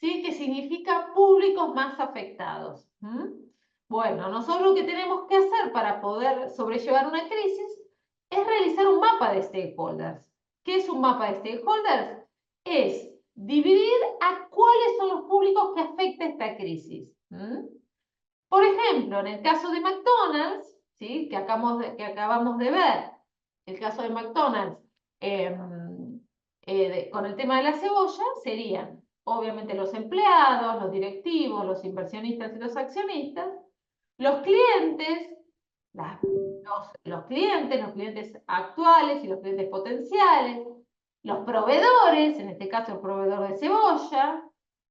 ¿sí?, que significa públicos más afectados. Bueno, nosotros lo que tenemos que hacer para poder sobrellevar una crisis es realizar un mapa de stakeholders. ¿Qué es un mapa de stakeholders? Es dividir a cuáles son los públicos que afecta esta crisis. Por ejemplo, en el caso de McDonald's, ¿sí?, que acabamos de ver, el caso de McDonald's con el tema de la cebolla, serían obviamente los empleados, los directivos, los inversionistas y los accionistas, los clientes, los clientes actuales y los clientes potenciales, los proveedores, en este caso el proveedor de cebolla,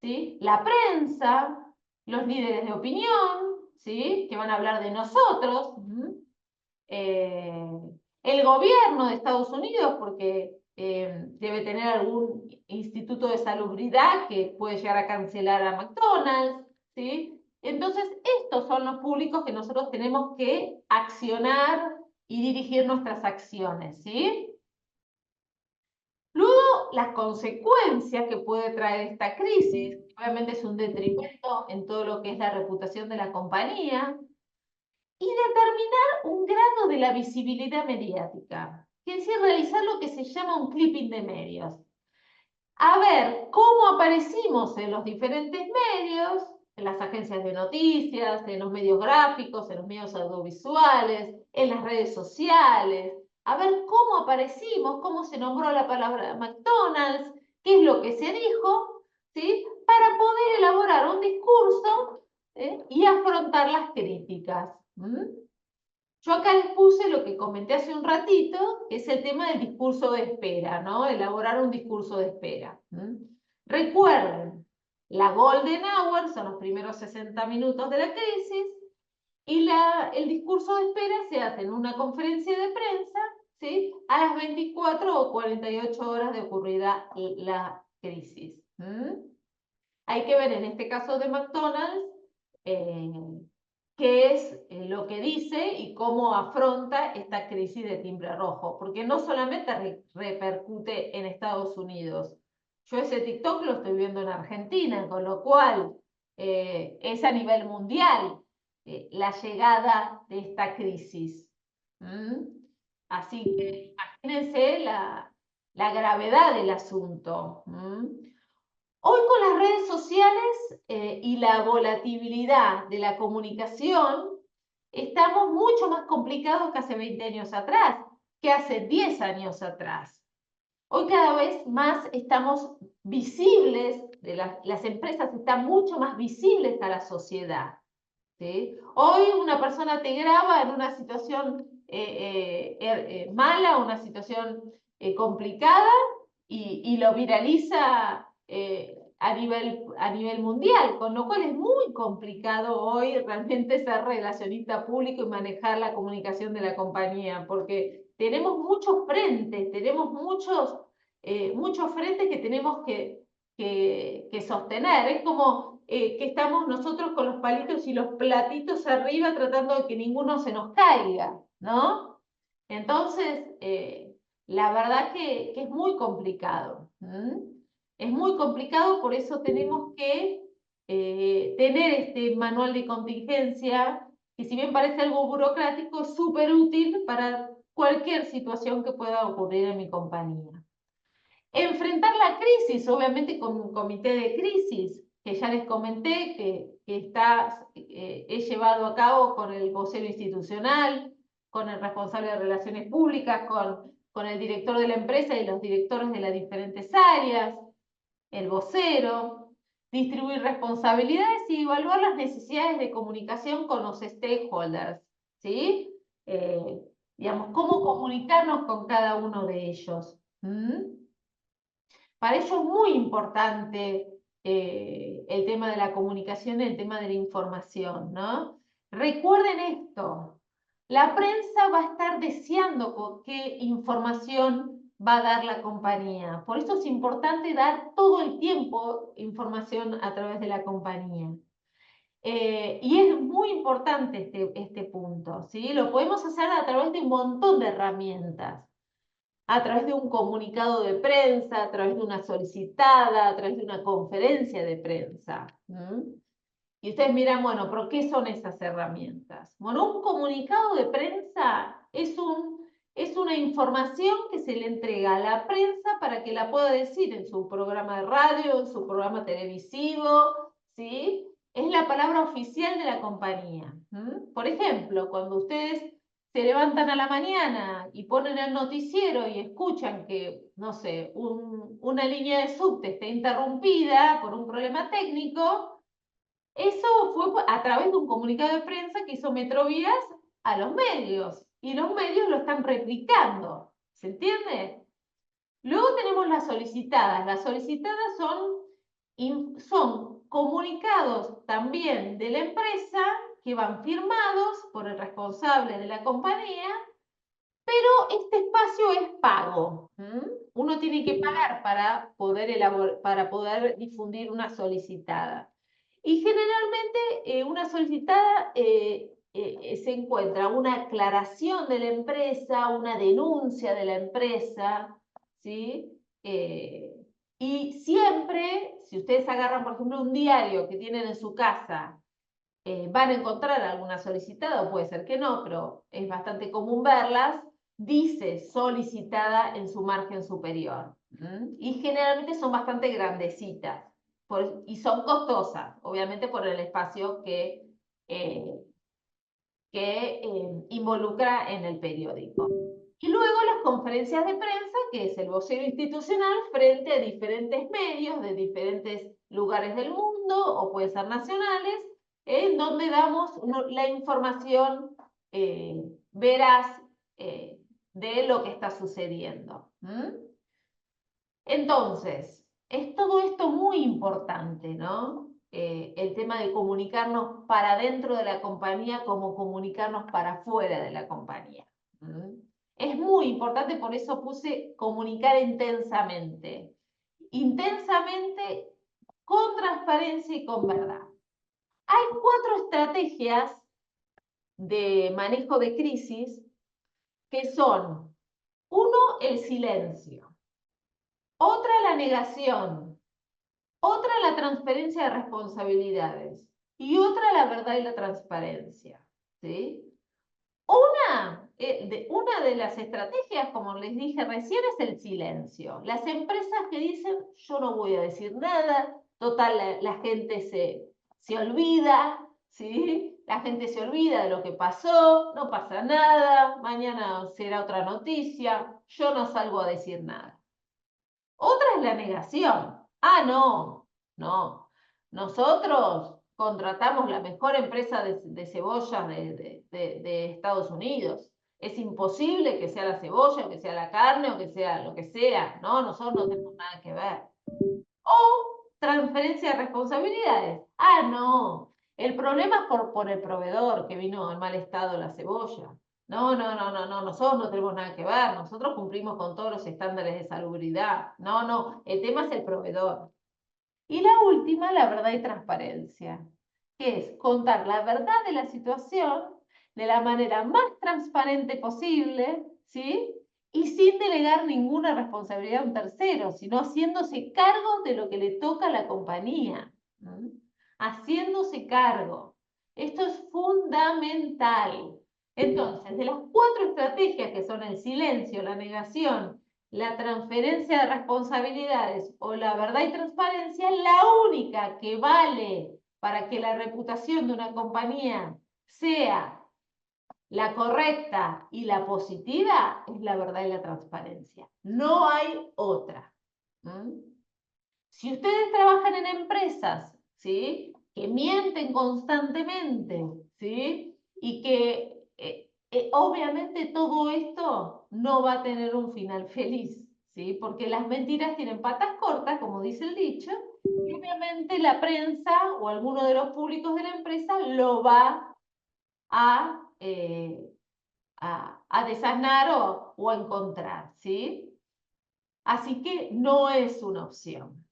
¿sí?, la prensa, los líderes de opinión, ¿sí?, que van a hablar de nosotros, el gobierno de Estados Unidos, porque debe tener algún instituto de salubridad que puede llegar a cancelar a McDonald's, ¿sí? Entonces, estos son los públicos que nosotros tenemos que accionar y dirigir nuestras acciones, ¿sí? Luego, las consecuencias que puede traer esta crisis, obviamente es un detrimento en todo lo que es la reputación de la compañía, y determinar un grado de la visibilidad mediática, que es decir, realizar lo que se llama un clipping de medios. A ver cómo aparecimos en los diferentes medios, en las agencias de noticias, en los medios gráficos, en los medios audiovisuales, en las redes sociales, a ver cómo aparecimos, cómo se nombró la palabra McDonald's, qué es lo que se dijo, ¿sí?, para poder elaborar un discurso y afrontar las críticas. Yo acá les puse lo que comenté hace un ratito, que es el tema del discurso de espera, ¿no? Elaborar un discurso de espera. Recuerden, la golden hour son los primeros 60 minutos de la crisis y el discurso de espera se hace en una conferencia de prensa, ¿sí?, a las 24 o 48 horas de ocurrida la crisis. Hay que ver en este caso de McDonald's qué es lo que dice y cómo afronta esta crisis de timbre rojo, porque no solamente repercute en Estados Unidos. Yo ese TikTok lo estoy viendo en Argentina, con lo cual es a nivel mundial la llegada de esta crisis. Así que imagínense la gravedad del asunto. Hoy con las redes sociales y la volatilidad de la comunicación, estamos mucho más complicados que hace 20 años atrás, que hace 10 años atrás. Hoy cada vez más estamos visibles, las empresas están mucho más visibles a la sociedad, ¿sí? Hoy una persona te graba en una situación mala, una situación complicada y lo viraliza a nivel mundial, con lo cual es muy complicado hoy realmente ser relacionista público y manejar la comunicación de la compañía, porque tenemos muchos frentes, tenemos muchos frentes que tenemos que sostener. Es como que estamos nosotros con los palitos y los platitos arriba tratando de que ninguno se nos caiga, ¿no? Entonces, la verdad que es muy complicado. Es muy complicado, por eso tenemos que tener este manual de contingencia, que si bien parece algo burocrático, es súper útil para cualquier situación que pueda ocurrir en mi compañía. Enfrentar la crisis, obviamente con un comité de crisis. que ya les comenté, que he llevado a cabo con el vocero institucional, con el responsable de relaciones públicas, con el director de la empresa y los directores de las diferentes áreas, el vocero, distribuir responsabilidades y evaluar las necesidades de comunicación con los stakeholders, ¿sí? Digamos, cómo comunicarnos con cada uno de ellos. Para ello es muy importante el tema de la comunicación, el tema de la información, ¿no? Recuerden esto, la prensa va a estar deseando qué información va a dar la compañía. Por eso es importante dar todo el tiempo información a través de la compañía. Y es muy importante este punto, ¿sí? Lo podemos hacer a través de un montón de herramientas. A través de un comunicado de prensa, a través de una solicitada, a través de una conferencia de prensa. Y ustedes miran, bueno, ¿pero qué son esas herramientas? Bueno, un comunicado de prensa es una información que se le entrega a la prensa para que la pueda decir en su programa de radio, en su programa televisivo, ¿sí? Es la palabra oficial de la compañía. Por ejemplo, cuando ustedes se levantan a la mañana y ponen el noticiero y escuchan que, no sé, una línea de subte está interrumpida por un problema técnico, eso fue a través de un comunicado de prensa que hizo Metrovías a los medios, y los medios lo están replicando, ¿se entiende? Luego tenemos las solicitadas. Las solicitadas son comunicados también de la empresa que van firmados por el responsable de la compañía, pero este espacio es pago. Uno tiene que pagar para poder difundir una solicitada. Y generalmente una solicitada se encuentra una aclaración de la empresa, una denuncia de la empresa, ¿sí? Y siempre, si ustedes agarran, por ejemplo, un diario que tienen en su casa, van a encontrar alguna solicitada, o puede ser que no, pero es bastante común verlas, dice solicitada en su margen superior. Y generalmente son bastante grandecitas y son costosas, obviamente por el espacio que involucra en el periódico. Y luego las conferencias de prensa, que es el vocero institucional frente a diferentes medios de diferentes lugares del mundo, o puede ser nacionales, en donde damos la información veraz de lo que está sucediendo. Entonces, es todo esto muy importante, ¿no? El tema de comunicarnos para dentro de la compañía como comunicarnos para afuera de la compañía. Es muy importante, por eso puse comunicar intensamente. Intensamente, con transparencia y con verdad. Hay 4 estrategias de manejo de crisis que son: 1, el silencio; otra, la negación; otra, la transferencia de responsabilidades; y otra, la verdad y la transparencia. ¿Sí? Una de las estrategias, como les dije recién, es el silencio. Las empresas que dicen, yo no voy a decir nada, total, la gente se olvida, ¿sí? La gente se olvida de lo que pasó, no pasa nada, mañana será otra noticia, yo no salgo a decir nada. Otra es la negación. Ah, no, nosotros contratamos la mejor empresa de cebollas de Estados Unidos. Es imposible que sea la cebolla, que sea la carne o que sea lo que sea. No, nosotros no tenemos nada que ver. O transferencia de responsabilidades. Ah, no, el problema es por el proveedor que vino en mal estado la cebolla. No, nosotros no tenemos nada que ver, nosotros cumplimos con todos los estándares de salubridad. No, el tema es el proveedor. Y la última, la verdad y transparencia, que es contar la verdad de la situación de la manera más transparente posible, ¿sí? Y sin delegar ninguna responsabilidad a un tercero, sino haciéndose cargo de lo que le toca a la compañía. Haciéndose cargo. Esto es fundamental. Entonces, de las 4 estrategias que son el silencio, la negación, la transferencia de responsabilidades o la verdad y transparencia, la única que vale para que la reputación de una compañía sea la correcta y la positiva es la verdad y la transparencia. No hay otra. Si ustedes trabajan en empresas, ¿sí?, que mienten constantemente, ¿sí?, y que obviamente todo esto no va a tener un final feliz, ¿sí?, porque las mentiras tienen patas cortas, como dice el dicho, y obviamente la prensa o alguno de los públicos de la empresa lo va a desasnar o a encontrar, ¿sí? Así que no es una opción.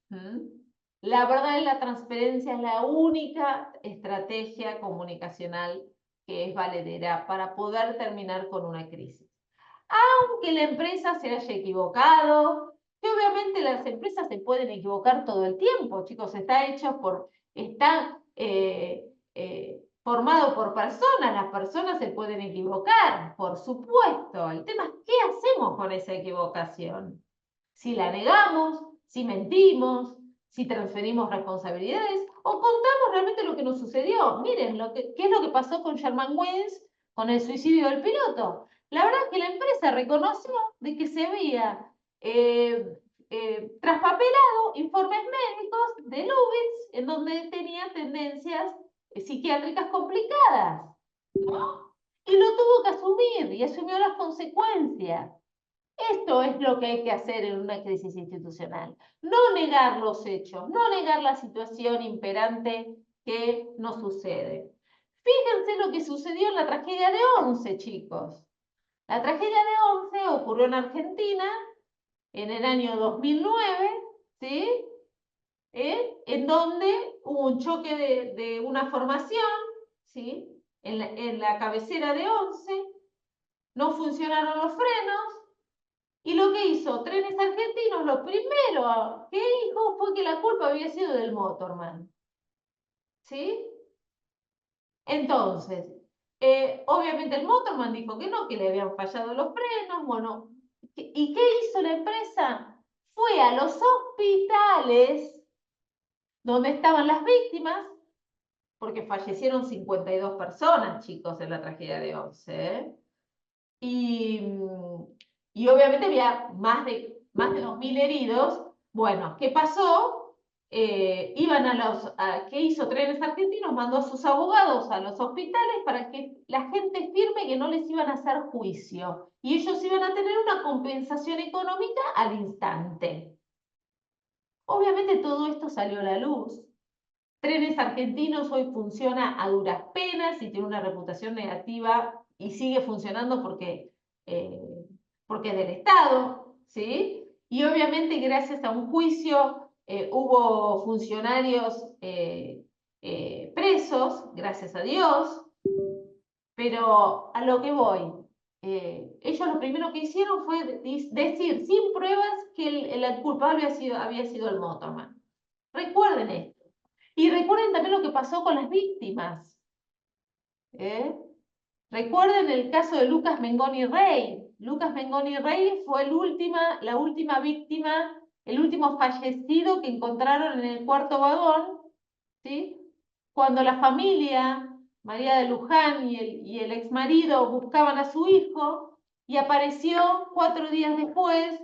La verdad y la transparencia es la única estrategia comunicacional que es valedera para poder terminar con una crisis. Aunque la empresa se haya equivocado, que obviamente las empresas se pueden equivocar todo el tiempo, chicos, está formado por personas, las personas se pueden equivocar, por supuesto. El tema es qué hacemos con esa equivocación. Si la negamos, si mentimos, si transferimos responsabilidades o contamos realmente lo que nos sucedió. Miren, ¿qué es lo que pasó con Sherman Williams con el suicidio del piloto? La verdad es que la empresa reconoció de que se había traspapelado informes médicos de Lubitz en donde tenía tendencias psiquiátricas complicadas, ¿no? Y lo tuvo que asumir y asumió las consecuencias. Esto es lo que hay que hacer en una crisis institucional. No negar los hechos, no negar la situación imperante que nos sucede. Fíjense lo que sucedió en la tragedia de Once, chicos. La tragedia de Once ocurrió en Argentina en el año 2009, ¿sí? En donde hubo un choque de una formación, ¿sí?, en la cabecera de Once, no funcionaron los frenos, y lo que hizo Trenes Argentinos, lo primero que dijo fue que la culpa había sido del motorman. ¿Sí? Entonces, obviamente el motorman dijo que no, que le habían fallado los frenos, bueno. ¿Y qué hizo la empresa? Fue a los hospitales donde estaban las víctimas, porque fallecieron 52 personas, chicos, en la tragedia de Once, y obviamente había más de 2.000 heridos. Bueno, ¿qué pasó? ¿Qué hizo Trenes Argentinos? Mandó a sus abogados a los hospitales para que la gente firme que no les iban a hacer juicio y ellos iban a tener una compensación económica al instante. Obviamente todo esto salió a la luz. Trenes Argentinos hoy funciona a duras penas y tiene una reputación negativa y sigue funcionando porque es del Estado, ¿sí? Y obviamente gracias a un juicio hubo funcionarios presos, gracias a Dios, pero a lo que voy, ellos lo primero que hicieron fue decir sin pruebas que el culpable había sido el motorman. Recuerden esto. Y recuerden también lo que pasó con las víctimas. Recuerden el caso de Lucas Mengoni Rey. Lucas Mengoni Rey fue la última víctima, el último fallecido que encontraron en el cuarto vagón, ¿sí? Cuando la familia, María de Luján y el exmarido buscaban a su hijo y apareció 4 días después,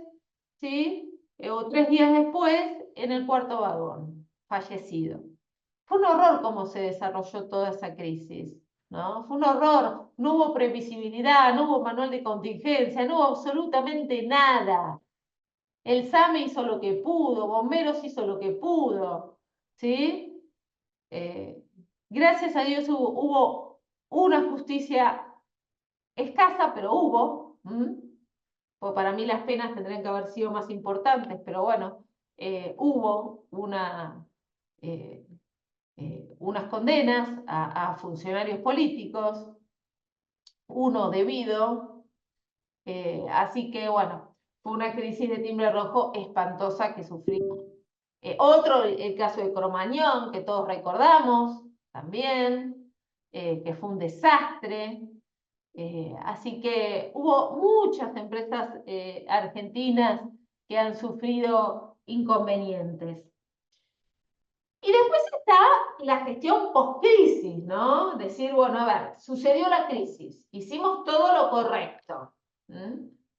¿sí?, o 3 días después, en el cuarto vagón, fallecido. Fue un horror cómo se desarrolló toda esa crisis, ¿no? Fue un horror, no hubo previsibilidad, no hubo manual de contingencia, no hubo absolutamente nada. El SAME hizo lo que pudo, Bomberos hizo lo que pudo, ¿sí? Gracias a Dios hubo una justicia escasa, pero hubo. Pues para mí las penas tendrían que haber sido más importantes, pero bueno, hubo unas condenas a funcionarios políticos, uno debido, así que bueno, fue una crisis de timbre rojo espantosa que sufrimos. Otro, el caso de Cromañón, que todos recordamos también, que fue un desastre. Así que hubo muchas empresas argentinas que han sufrido inconvenientes. Y después está la gestión post-crisis, ¿no? Decir, bueno, a ver, sucedió la crisis, hicimos todo lo correcto.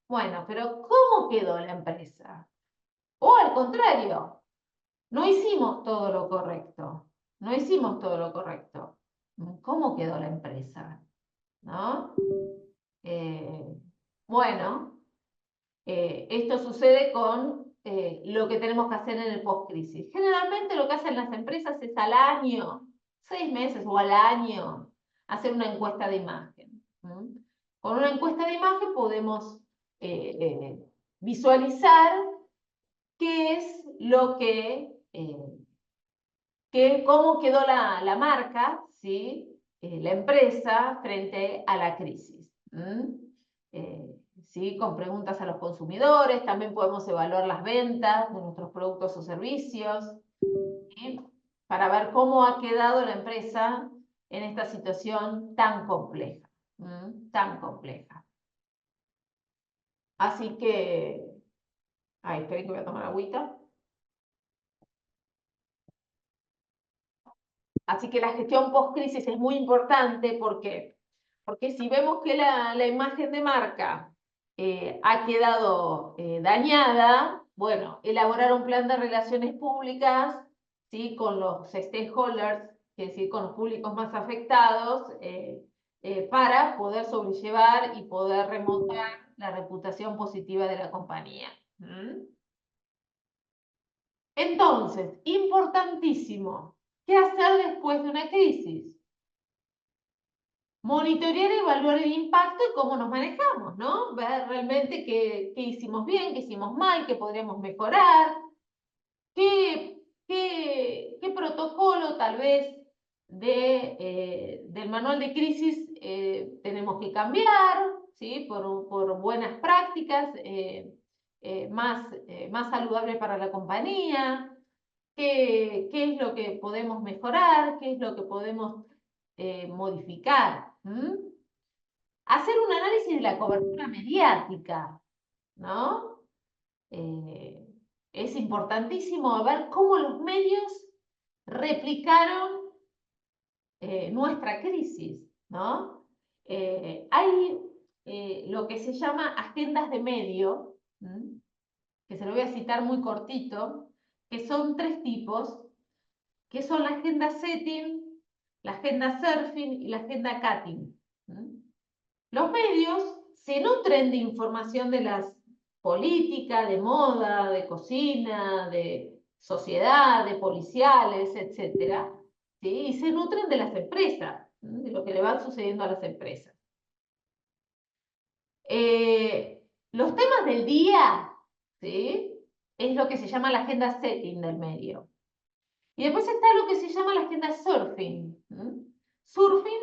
Bueno, pero ¿cómo quedó la empresa? O al contrario, no hicimos todo lo correcto. No hicimos todo lo correcto. ¿Cómo quedó la empresa? ¿No? Bueno, esto sucede con lo que tenemos que hacer en el post-crisis. Generalmente lo que hacen las empresas es al año, 6 meses o al año, hacer una encuesta de imagen. Con una encuesta de imagen podemos visualizar qué es lo cómo quedó la marca, ¿sí? La empresa frente a la crisis. ¿Sí? Con preguntas a los consumidores, también podemos evaluar las ventas de nuestros productos o servicios, ¿sí? Para ver cómo ha quedado la empresa en esta situación tan compleja, tan compleja. Así que, esperen que voy a tomar agüita. Así que la gestión post-crisis es muy importante porque si vemos que la imagen de marca ha quedado dañada, bueno, elaborar un plan de relaciones públicas, ¿sí? Con los stakeholders, es decir, con los públicos más afectados, para poder sobrellevar y poder remontar la reputación positiva de la compañía. Entonces, importantísimo, ¿qué hacer después de una crisis? Monitorear y evaluar el impacto y cómo nos manejamos, ¿no? Ver realmente qué hicimos bien, qué hicimos mal, qué podríamos mejorar, qué protocolo tal vez del manual de crisis tenemos que cambiar, ¿sí? Por buenas prácticas más saludables para la compañía. ¿Qué es lo que podemos mejorar? ¿Qué es lo que podemos modificar? Hacer un análisis de la cobertura mediática, ¿no? Es importantísimo ver cómo los medios replicaron nuestra crisis, ¿no? Hay lo que se llama agendas de medio, que se lo voy a citar muy cortito, que son 3 tipos, que son la agenda setting, la agenda surfing y la agenda cutting. Los medios se nutren de información de las políticas, de moda, de cocina, de sociedad, de policiales, etc. ¿Sí? Y se nutren de las empresas, de lo que le va sucediendo a las empresas. Los temas del día, ¿sí? Es lo que se llama la agenda setting del medio. Y después está lo que se llama la agenda surfing. Surfing,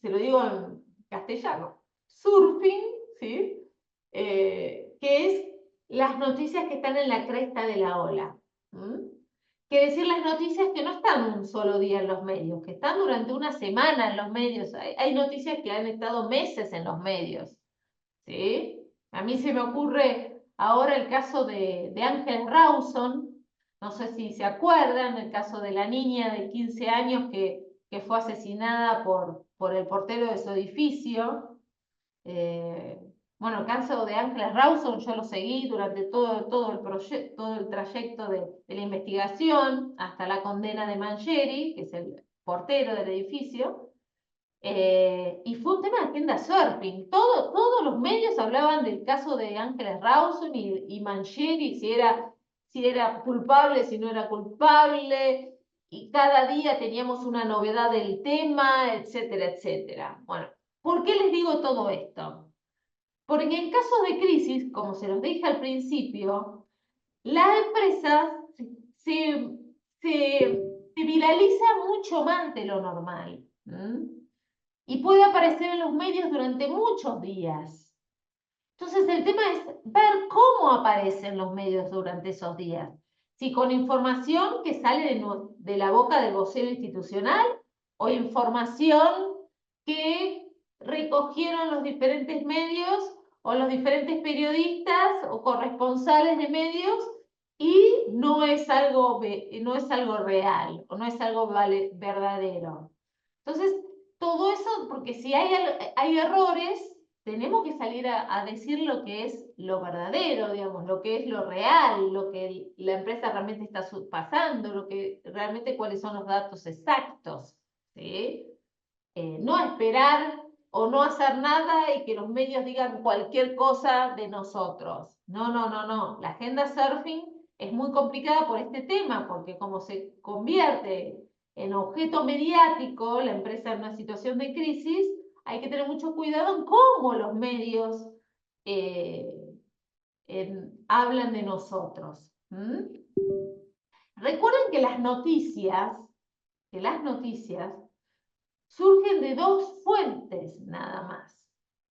se lo digo en castellano, surfing, ¿sí? Que es las noticias que están en la cresta de la ola. Quiere decir las noticias que no están un solo día en los medios, que están durante una semana en los medios. Hay noticias que han estado meses en los medios, ¿sí? A mí se me ocurre ahora el caso de Ángel Rawson. No sé si se acuerdan, el caso de la niña de 15 años que fue asesinada por el portero de su edificio. Bueno, el caso de Ángel Rawson yo lo seguí durante todo el trayecto de la investigación hasta la condena de Mangieri, que es el portero del edificio. Y fue un tema de agenda surfing. Todos los medios hablaban del caso de Ángeles Rawson y Mangieri, si era culpable, si no era culpable, y cada día teníamos una novedad del tema, etcétera, etcétera. Bueno, ¿por qué les digo todo esto? Porque en casos de crisis, como se los dije al principio, las empresas se viralizan mucho más de lo normal. Y puede aparecer en los medios durante muchos días. Entonces el tema es ver cómo aparecen los medios durante esos días. Si con información que sale de la boca del vocero institucional o información que recogieron los diferentes medios o los diferentes periodistas o corresponsales de medios y no es algo real o no es algo verdadero. Entonces, todo eso, porque si hay errores, tenemos que salir a decir lo que es lo verdadero, digamos, lo que es lo real, lo que la empresa realmente está pasando, lo que realmente cuáles son los datos exactos, ¿sí? No esperar o no hacer nada y que los medios digan cualquier cosa de nosotros. No, no, no, no. La agenda surfing es muy complicada por este tema, porque como se convierte en objeto mediático la empresa en una situación de crisis, hay que tener mucho cuidado en cómo los medios hablan de nosotros. Recuerden que las noticias surgen de dos fuentes nada más,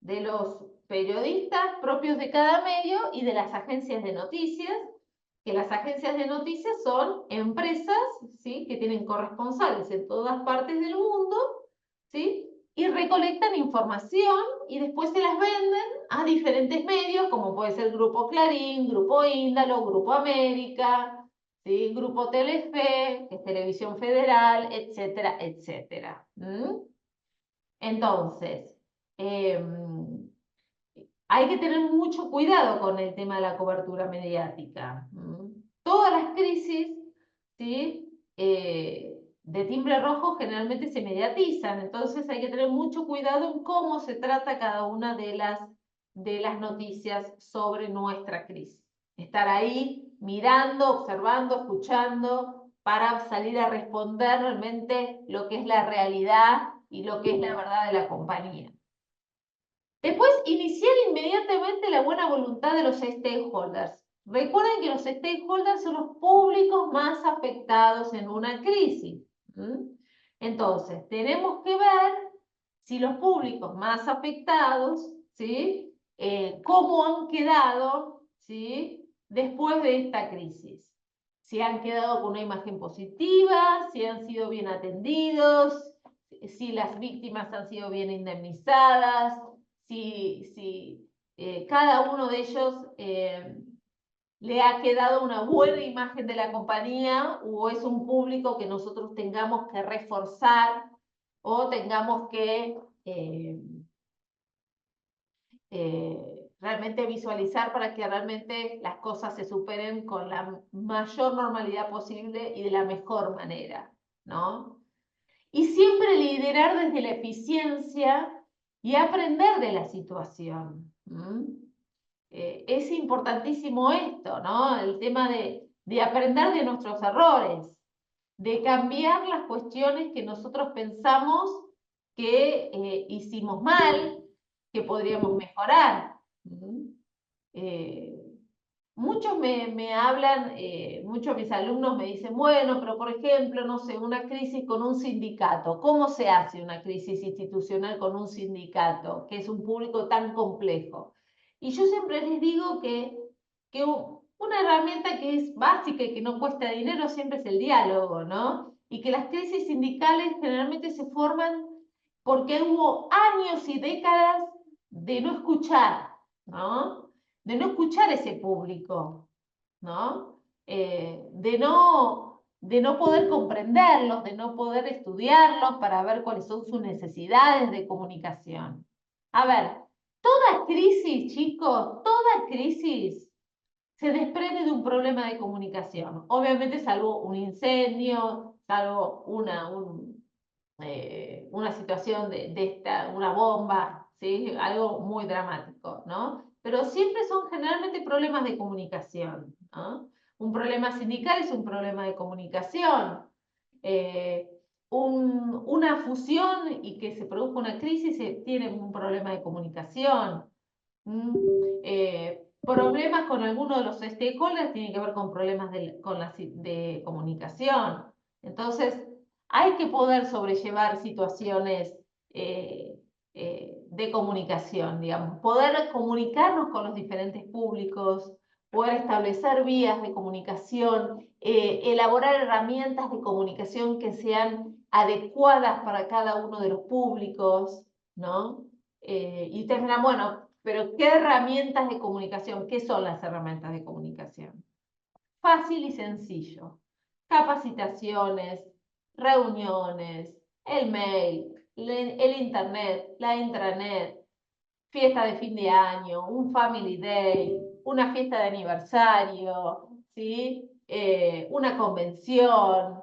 de los periodistas propios de cada medio y de las agencias de noticias, que las agencias de noticias son empresas, ¿sí?, que tienen corresponsales en todas partes del mundo, ¿sí?, y recolectan información y después se las venden a diferentes medios, como puede ser Grupo Clarín, Grupo Índalo, Grupo América, ¿sí?, Grupo Telefe, que es Televisión Federal, etcétera, etcétera. Entonces, hay que tener mucho cuidado con el tema de la cobertura mediática. Todas las crisis, ¿sí?, de timbre rojo generalmente se mediatizan, entonces hay que tener mucho cuidado en cómo se trata cada una de las noticias sobre nuestra crisis. Estar ahí mirando, observando, escuchando, para salir a responder realmente lo que es la realidad y lo que es la verdad de la compañía. Después, iniciar inmediatamente la buena voluntad de los stakeholders. Recuerden que los stakeholders son los públicos más afectados en una crisis. Entonces, tenemos que ver si los públicos más afectados, ¿sí?, cómo han quedado, ¿sí?, después de esta crisis. Si han quedado con una imagen positiva, si han sido bien atendidos, si las víctimas han sido bien indemnizadas, si cada uno de ellos le ha quedado una buena imagen de la compañía o es un público que nosotros tengamos que reforzar o tengamos que realmente visualizar para que realmente las cosas se superen con la mayor normalidad posible y de la mejor manera, ¿no? Y siempre liderar desde la eficiencia y aprender de la situación. Es importantísimo esto, ¿no? El tema de aprender de nuestros errores, de cambiar las cuestiones que nosotros pensamos que hicimos mal, que podríamos mejorar. Muchos me hablan, muchos de mis alumnos me dicen, bueno, pero por ejemplo, no sé, una crisis con un sindicato. ¿Cómo se hace una crisis institucional con un sindicato, que es un público tan complejo? Y yo siempre les digo que una herramienta que es básica y que no cuesta dinero siempre es el diálogo, ¿no? Y que las crisis sindicales generalmente se forman porque hubo años y décadas de no escuchar, ¿no? De no escuchar ese público, ¿no? De no poder comprenderlos, de no poder estudiarlos para ver cuáles son sus necesidades de comunicación. A ver, toda crisis, chicos, toda crisis se desprende de un problema de comunicación. Obviamente, salvo un incendio, salvo una situación una bomba, ¿sí?, algo muy dramático, ¿no? Pero siempre son generalmente problemas de comunicación, ¿no? Un problema sindical es un problema de comunicación. Una fusión y que se produzca una crisis tiene un problema de comunicación. Problemas con alguno de los stakeholders tienen que ver con problemas de comunicación. Entonces, hay que poder sobrellevar situaciones de comunicación, digamos, poder comunicarnos con los diferentes públicos, poder establecer vías de comunicación, elaborar herramientas de comunicación que sean adecuadas para cada uno de los públicos, ¿no? Y ustedes dirán, bueno, pero ¿qué herramientas de comunicación? ¿Qué son las herramientas de comunicación? Fácil y sencillo. Capacitaciones, reuniones, el mail, el internet, la intranet, fiesta de fin de año, un family day, una fiesta de aniversario, ¿sí? Una convención.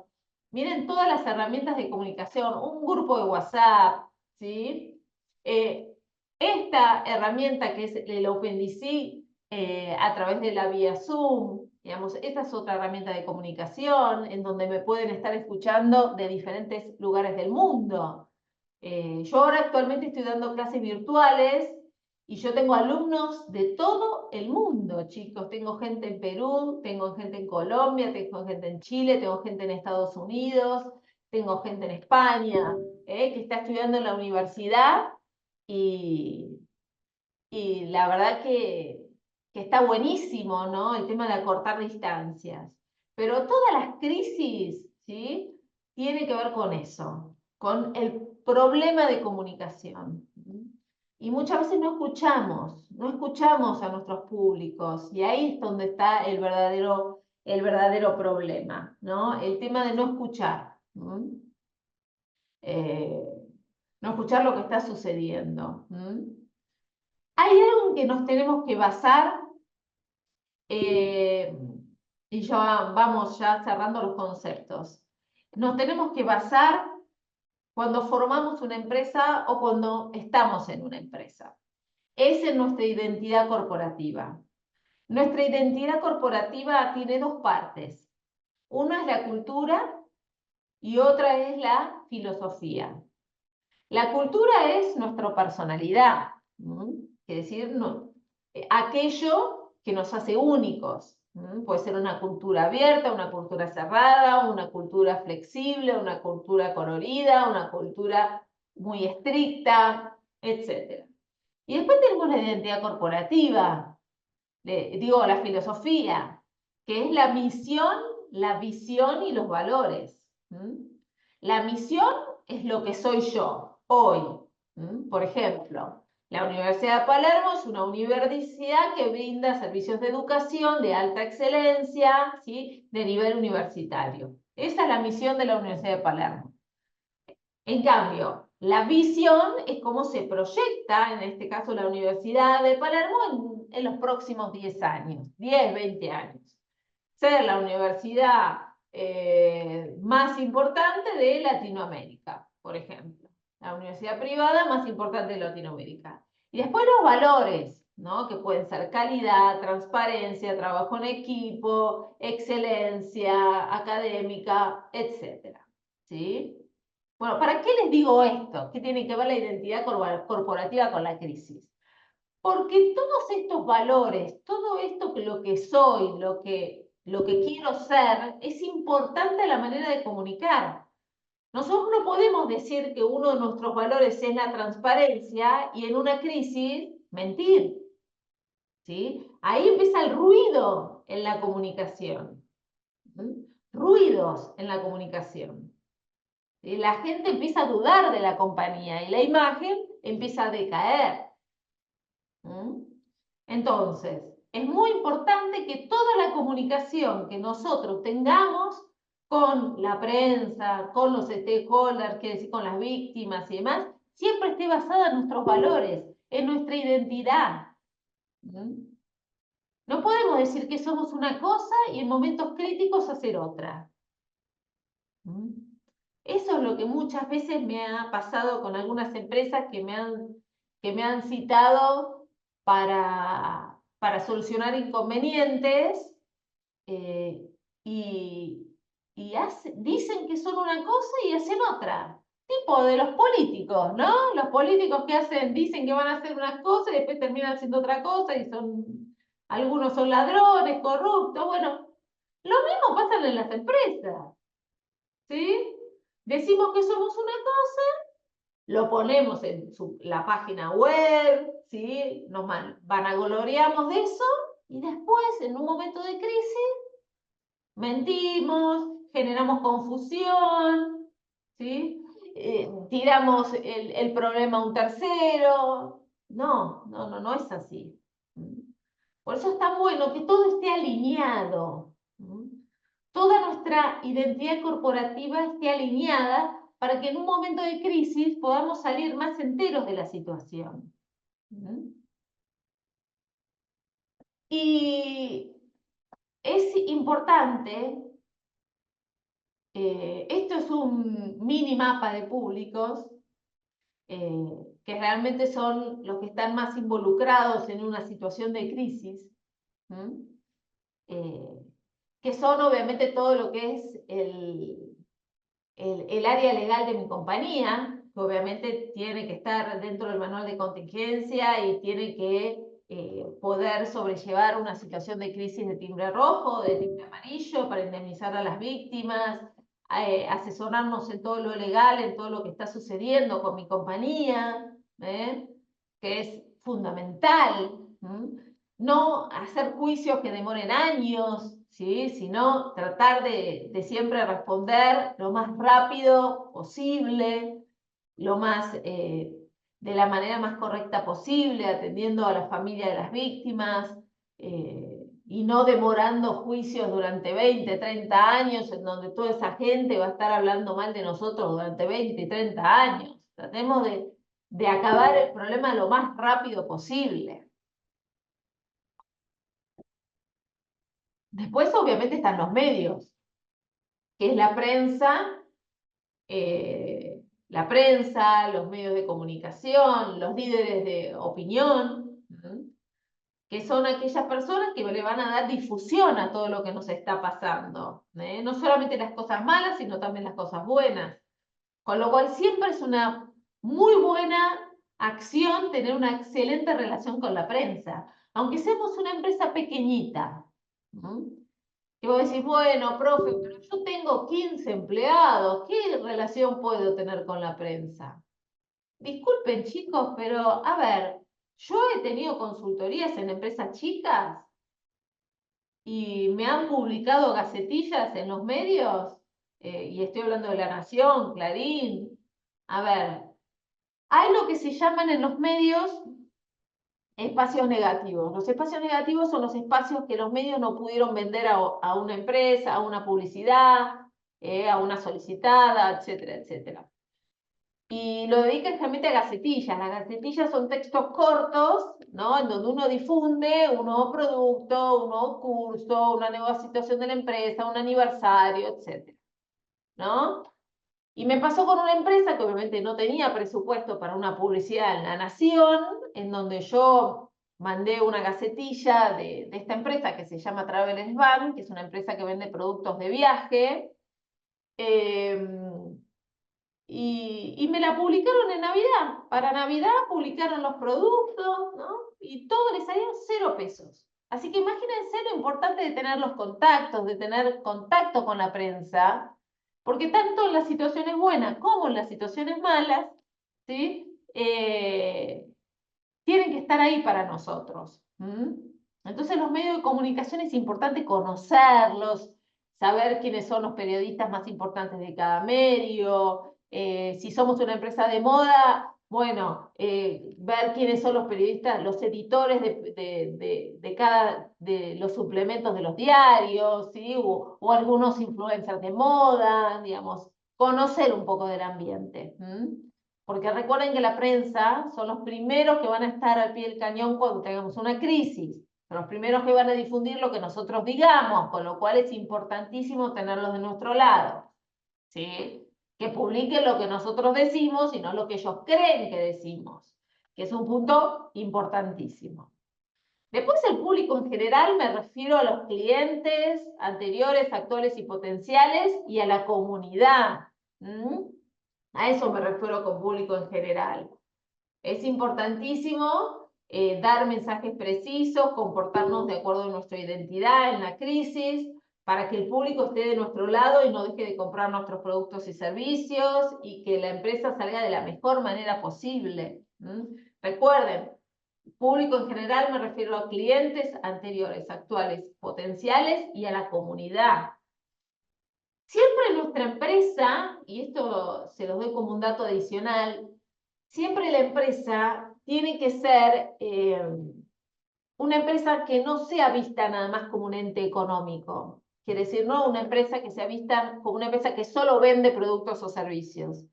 Miren todas las herramientas de comunicación, un grupo de WhatsApp, ¿sí? Esta herramienta que es el OpenDC a través de la vía Zoom, digamos, esta es otra herramienta de comunicación en donde me pueden estar escuchando de diferentes lugares del mundo. Yo ahora actualmente estoy dando clases virtuales y yo tengo alumnos de todo el mundo, chicos. Tengo gente en Perú, tengo gente en Colombia, tengo gente en Chile, tengo gente en Estados Unidos, tengo gente en España, que está estudiando en la universidad y, y la verdad que está buenísimo, ¿no? El tema de acortar distancias. Pero todas las crisis, ¿sí? Tienen que ver con eso, con el problema de comunicación. Y muchas veces no escuchamos a nuestros públicos, y ahí es donde está el verdadero problema, ¿no? El tema de no escuchar, ¿no? No escuchar lo que está sucediendo. Hay algo en que nos tenemos que basar, y ya vamos ya cerrando los conceptos. Nos tenemos que basar cuando formamos una empresa o cuando estamos en una empresa. Es en nuestra identidad corporativa. Nuestra identidad corporativa tiene dos partes. Una es la cultura y otra es la filosofía. La cultura es nuestra personalidad, es decir, aquello que nos hace únicos. Puede ser una cultura abierta, una cultura cerrada, una cultura flexible, una cultura colorida, una cultura muy estricta, etc. Y después tenemos la identidad corporativa, la filosofía, que es la misión, la visión y los valores. La misión es lo que soy yo hoy. Por ejemplo, la Universidad de Palermo es una universidad que brinda servicios de educación de alta excelencia, ¿sí? De nivel universitario. Esa es la misión de la Universidad de Palermo. En cambio, la visión es cómo se proyecta, en este caso la Universidad de Palermo, en los próximos 10 años, 10, 20 años. Ser la universidad más importante de Latinoamérica, por ejemplo. La universidad privada más importante de Latinoamérica. Y después los valores, ¿no? Que pueden ser calidad, transparencia, trabajo en equipo, excelencia académica, etc. ¿Sí? Bueno, ¿para qué les digo esto? ¿Qué tiene que ver la identidad corporativa con la crisis? Porque todos estos valores, todo esto que lo que soy, lo que quiero ser, es importante a la manera de comunicar. Nosotros no podemos decir que uno de nuestros valores es la transparencia y en una crisis mentir. ¿Sí? Ahí empieza el ruido en la comunicación. Ruidos en la comunicación. La gente empieza a dudar de la compañía y la imagen empieza a decaer. Entonces, es muy importante que toda la comunicación que nosotros tengamos con la prensa, con los stakeholders, quiere decir con las víctimas y demás, siempre esté basada en nuestros valores, en nuestra identidad. No podemos decir que somos una cosa y en momentos críticos hacer otra. Eso es lo que muchas veces me ha pasado con algunas empresas que me han citado para solucionar inconvenientes, y dicen que son una cosa y hacen otra. Tipo de los políticos, ¿no? Los políticos que dicen que van a hacer unas cosas y después terminan haciendo otra cosa y algunos son ladrones, corruptos. Bueno, lo mismo pasa en las empresas, ¿sí? Decimos que somos una cosa, lo ponemos en la página web, ¿sí? Nos vanagloriamos de eso y después, en un momento de crisis, mentimos, generamos confusión, ¿sí? tiramos el problema a un tercero. No es así. Por eso es tan bueno que todo esté alineado. Toda nuestra identidad corporativa esté alineada para que en un momento de crisis podamos salir más enteros de la situación. Y es importante, esto es un mini mapa de públicos, que realmente son los que están más involucrados en una situación de crisis, que son obviamente todo lo que es el área legal de mi compañía, que obviamente tiene que estar dentro del manual de contingencia y tiene que poder sobrellevar una situación de crisis de timbre rojo, de timbre amarillo, para indemnizar a las víctimas, asesorarnos en todo lo legal, en todo lo que está sucediendo con mi compañía, que es fundamental. No hacer juicios que demoren años, ¿sí? Sino tratar de siempre responder lo más rápido posible, lo más, de la manera más correcta posible, atendiendo a la familia de las víctimas, y no demorando juicios durante 20, 30 años, en donde toda esa gente va a estar hablando mal de nosotros durante 20 y 30 años. Tratemos de acabar el problema lo más rápido posible. Después, obviamente, están los medios, que es la prensa, los medios de comunicación, los líderes de opinión, que son aquellas personas que le van a dar difusión a todo lo que nos está pasando, no solamente las cosas malas, sino también las cosas buenas. Con lo cual siempre es una muy buena acción tener una excelente relación con la prensa, aunque seamos una empresa pequeñita. Y vos decís, bueno, profe, pero yo tengo 15 empleados, ¿qué relación puedo tener con la prensa? Disculpen, chicos, pero a ver, yo he tenido consultorías en empresas chicas y me han publicado gacetillas en los medios, y estoy hablando de La Nación, Clarín. A ver, hay lo que se llaman en los medios espacios negativos. Los espacios negativos son los espacios que los medios no pudieron vender a una empresa, a una publicidad, a una solicitada, etcétera, etcétera. Y lo dedican generalmente a gacetillas. Las gacetillas son textos cortos, ¿no? En donde uno difunde un nuevo producto, un nuevo curso, una nueva situación de la empresa, un aniversario, etcétera, ¿no? Y me pasó con una empresa que obviamente no tenía presupuesto para una publicidad en La Nación, en donde yo mandé una gacetilla de esta empresa que se llama Travel Van, que es una empresa que vende productos de viaje, y me la publicaron en Navidad. Para Navidad publicaron los productos, ¿no? Y todo le salió 0 pesos. Así que imagínense lo importante de tener los contactos, de tener contacto con la prensa, porque tanto en las situaciones buenas como en las situaciones malas, ¿sí? Tienen que estar ahí para nosotros. Entonces los medios de comunicación es importante conocerlos, saber quiénes son los periodistas más importantes de cada medio. Si somos una empresa de moda, bueno, ver quiénes son los periodistas, los editores de los suplementos de los diarios, ¿sí? O algunos influencers de moda, digamos, conocer un poco del ambiente. Porque recuerden que la prensa son los primeros que van a estar al pie del cañón cuando tengamos una crisis. Son los primeros que van a difundir lo que nosotros digamos, con lo cual es importantísimo tenerlos de nuestro lado, ¿sí? Que publiquen lo que nosotros decimos y no lo que ellos creen que decimos, que es un punto importantísimo. Después el público en general me refiero a los clientes anteriores, actuales y potenciales y a la comunidad. A eso me refiero con público en general. Es importantísimo dar mensajes precisos, comportarnos de acuerdo a nuestra identidad en la crisis, para que el público esté de nuestro lado y no deje de comprar nuestros productos y servicios y que la empresa salga de la mejor manera posible. Recuerden, público en general me refiero a clientes anteriores, actuales, potenciales y a la comunidad. Siempre en nuestra empresa, y esto se los doy como un dato adicional, siempre la empresa tiene que ser una empresa que no sea vista nada más como un ente económico. Quiere decir, no una empresa que sea vista como una empresa que solo vende productos o servicios,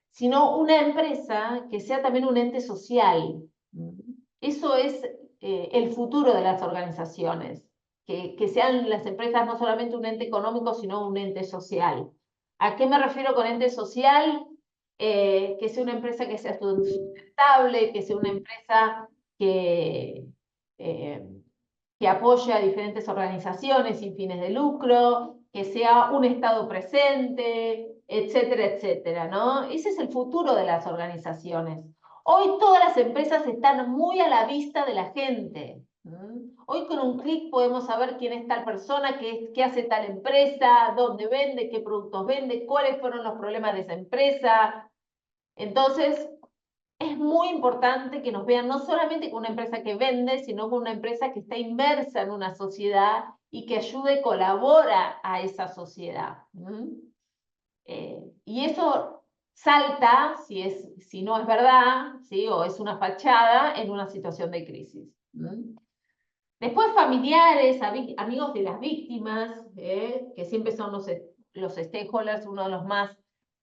sino una empresa que sea también un ente social. Eso es el futuro de las organizaciones, que sean las empresas no solamente un ente económico, sino un ente social. ¿A qué me refiero con ente social? Que sea una empresa que sea sustentable, que sea una empresa que, eh, que apoye a diferentes organizaciones sin fines de lucro, que sea un Estado presente, etcétera, etcétera, ¿no? Ese es el futuro de las organizaciones. Hoy todas las empresas están muy a la vista de la gente. Hoy con un clic podemos saber quién es tal persona, qué hace tal empresa, dónde vende, qué productos vende, cuáles fueron los problemas de esa empresa. Entonces, es muy importante que nos vean no solamente como una empresa que vende, sino como una empresa que está inmersa en una sociedad y que ayude y colabora a esa sociedad. Y eso salta, si no es verdad, ¿sí? O es una fachada, en una situación de crisis. Después familiares, amigos de las víctimas, que siempre son los stakeholders, uno de los más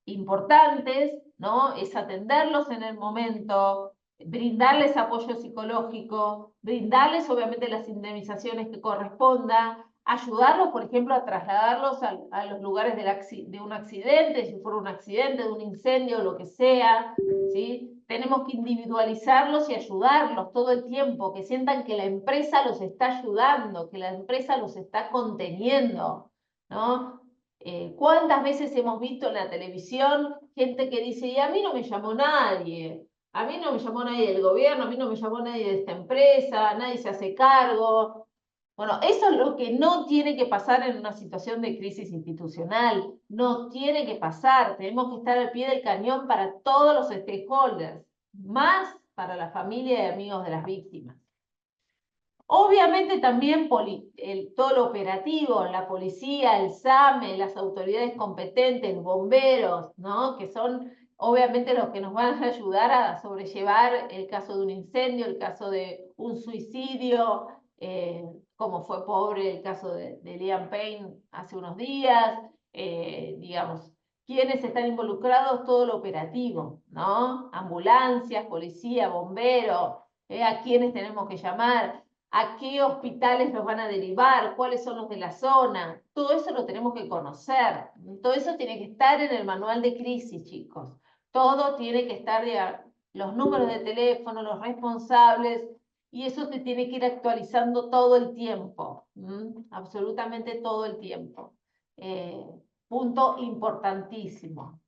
importantes, ¿no? Es atenderlos en el momento, brindarles apoyo psicológico, brindarles obviamente las indemnizaciones que correspondan, ayudarlos, por ejemplo, a trasladarlos a los lugares de un accidente, si fuera un accidente, de un incendio, lo que sea, ¿sí? Tenemos que individualizarlos y ayudarlos todo el tiempo, que sientan que la empresa los está ayudando, que la empresa los está conteniendo, ¿no? ¿Cuántas veces hemos visto en la televisión gente que dice, y a mí no me llamó nadie, a mí no me llamó nadie del gobierno, a mí no me llamó nadie de esta empresa, nadie se hace cargo? Bueno, eso es lo que no tiene que pasar en una situación de crisis institucional. No tiene que pasar. Tenemos que estar al pie del cañón para todos los stakeholders, más para la familia y amigos de las víctimas. Obviamente también todo lo operativo, la policía, el SAME, las autoridades competentes, bomberos, ¿no? Que son obviamente los que nos van a ayudar a sobrellevar el caso de un incendio, el caso de un suicidio, como fue pobre el caso de Liam Payne hace unos días, digamos, quienes están involucrados, todo lo operativo, ¿no? Ambulancias, policía, bomberos, a quienes tenemos que llamar, a qué hospitales nos van a derivar, cuáles son los de la zona, todo eso lo tenemos que conocer, todo eso tiene que estar en el manual de crisis, chicos, todo tiene que estar, los números de teléfono, los responsables, y eso se tiene que ir actualizando todo el tiempo, absolutamente todo el tiempo. Punto importantísimo.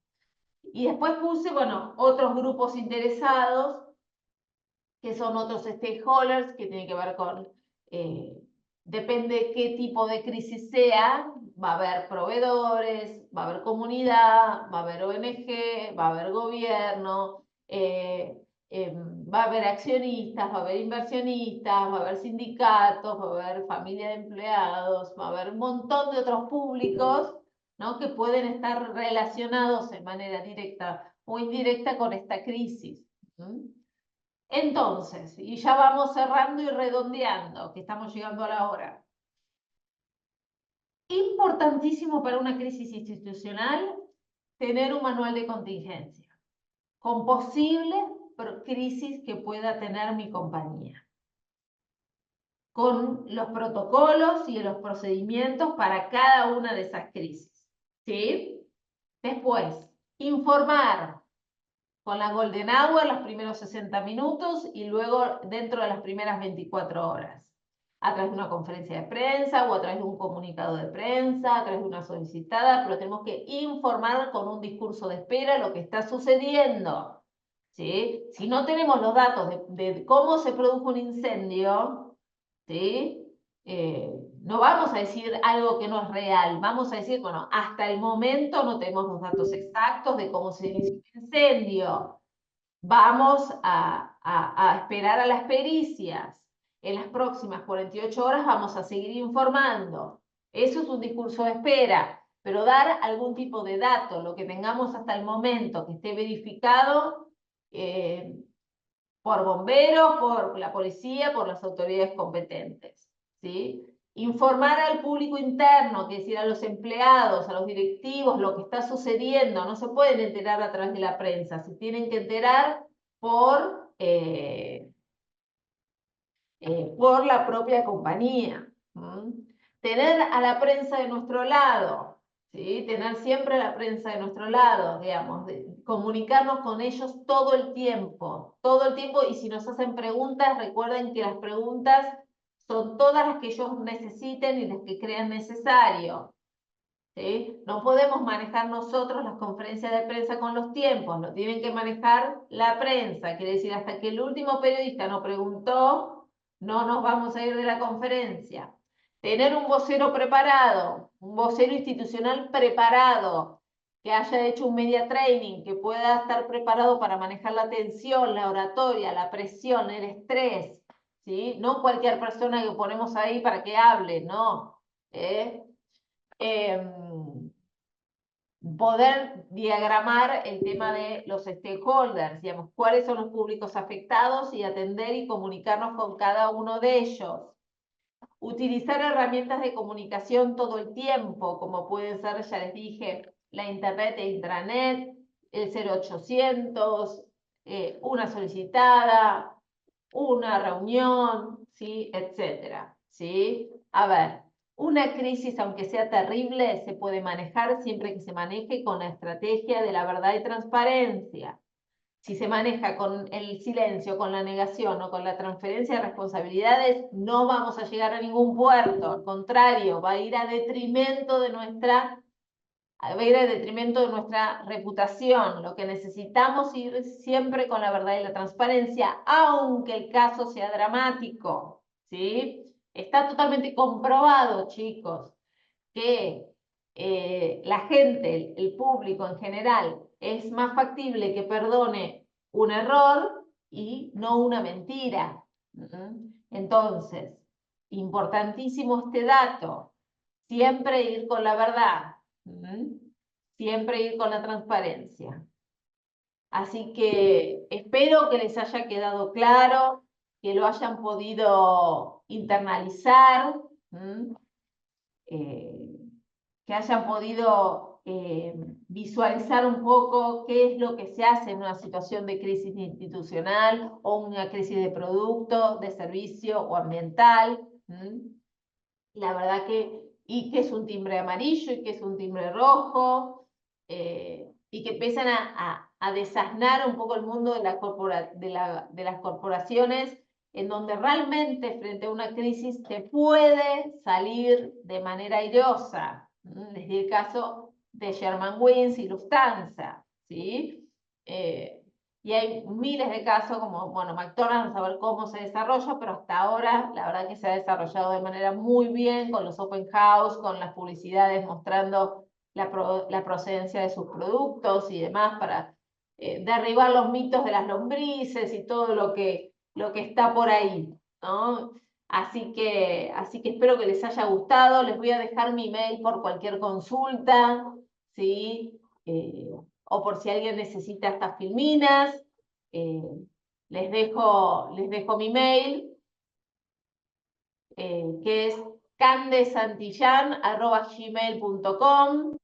Y después puse, bueno, otros grupos interesados, que son otros stakeholders, que tienen que ver con, depende qué tipo de crisis sea, va a haber proveedores, va a haber comunidad, va a haber ONG, va a haber gobierno, va a haber accionistas, va a haber inversionistas, va a haber sindicatos, va a haber familia de empleados, va a haber un montón de otros públicos, ¿no? Que pueden estar relacionados de manera directa o indirecta con esta crisis. Entonces, y ya vamos cerrando y redondeando, que estamos llegando a la hora. Importantísimo para una crisis institucional tener un manual de contingencia con posibles crisis que pueda tener mi compañía, con los protocolos y los procedimientos para cada una de esas crisis, ¿sí? Después, informar con la Golden Hour los primeros 60 minutos y luego dentro de las primeras 24 horas, a través de una conferencia de prensa o a través de un comunicado de prensa, a través de una solicitada, pero tenemos que informar con un discurso de espera lo que está sucediendo, ¿sí? Si no tenemos los datos de cómo se produjo un incendio, ¿sí? No vamos a decir algo que no es real, vamos a decir, bueno, hasta el momento no tenemos los datos exactos de cómo se inició el incendio, vamos a esperar a las pericias, en las próximas 48 horas vamos a seguir informando, eso es un discurso de espera, pero dar algún tipo de dato, lo que tengamos hasta el momento, que esté verificado por bomberos, por la policía, por las autoridades competentes, ¿sí? Informar al público interno, que es decir, a los empleados, a los directivos, lo que está sucediendo. No se pueden enterar a través de la prensa, se tienen que enterar por la propia compañía. Tener a la prensa de nuestro lado, ¿sí? Tener siempre a la prensa de nuestro lado, digamos, comunicarnos con ellos todo el tiempo, y si nos hacen preguntas, recuerden que las preguntas son todas las que ellos necesiten y las que crean necesario. ¿Sí? No podemos manejar nosotros las conferencias de prensa con los tiempos, lo tienen que manejar la prensa, quiere decir, hasta que el último periodista nos preguntó, no nos vamos a ir de la conferencia. Tener un vocero preparado, un vocero institucional preparado, que haya hecho un media training, que pueda estar preparado para manejar la tensión, la oratoria, la presión, el estrés, ¿sí? No cualquier persona que ponemos ahí para que hable, no. Poder diagramar el tema de los stakeholders, digamos, cuáles son los públicos afectados y atender y comunicarnos con cada uno de ellos. Utilizar herramientas de comunicación todo el tiempo, como pueden ser, ya les dije, la internet e intranet, el 0800, una solicitada, una reunión, ¿sí? Etcétera, ¿sí? A ver, una crisis, aunque sea terrible, se puede manejar siempre que se maneje con la estrategia de la verdad y transparencia. Si se maneja con el silencio, con la negación o con la transferencia de responsabilidades, no vamos a llegar a ningún puerto. Al contrario, va a ir a detrimento de nuestra reputación. Lo que necesitamos es ir siempre con la verdad y la transparencia, aunque el caso sea dramático, ¿sí? Está totalmente comprobado, chicos, que la gente, el público en general, es más factible que perdone un error y no una mentira. Entonces, importantísimo este dato, siempre ir con la verdad, siempre ir con la transparencia. Así que espero que les haya quedado claro, que lo hayan podido internalizar, que hayan podido visualizar un poco qué es lo que se hace en una situación de crisis institucional o una crisis de producto, de servicio o ambiental. La verdad y que es un timbre amarillo y que es un timbre rojo, y que empiezan a desasnar un poco el mundo de las corporaciones, en donde realmente frente a una crisis se puede salir de manera airosa. Desde el caso de Germanwings y Lufthansa, ¿sí? Y hay miles de casos como, bueno, McDonald's, a ver cómo se desarrolla, pero hasta ahora la verdad que se ha desarrollado de manera muy bien con los open house, con las publicidades mostrando la procedencia de sus productos y demás para derribar los mitos de las lombrices y todo lo que está por ahí, ¿no? Así que espero que les haya gustado. Les voy a dejar mi mail por cualquier consulta, ¿sí? O por si alguien necesita estas filminas, les dejo mi mail, que es candesantillán@gmail.com,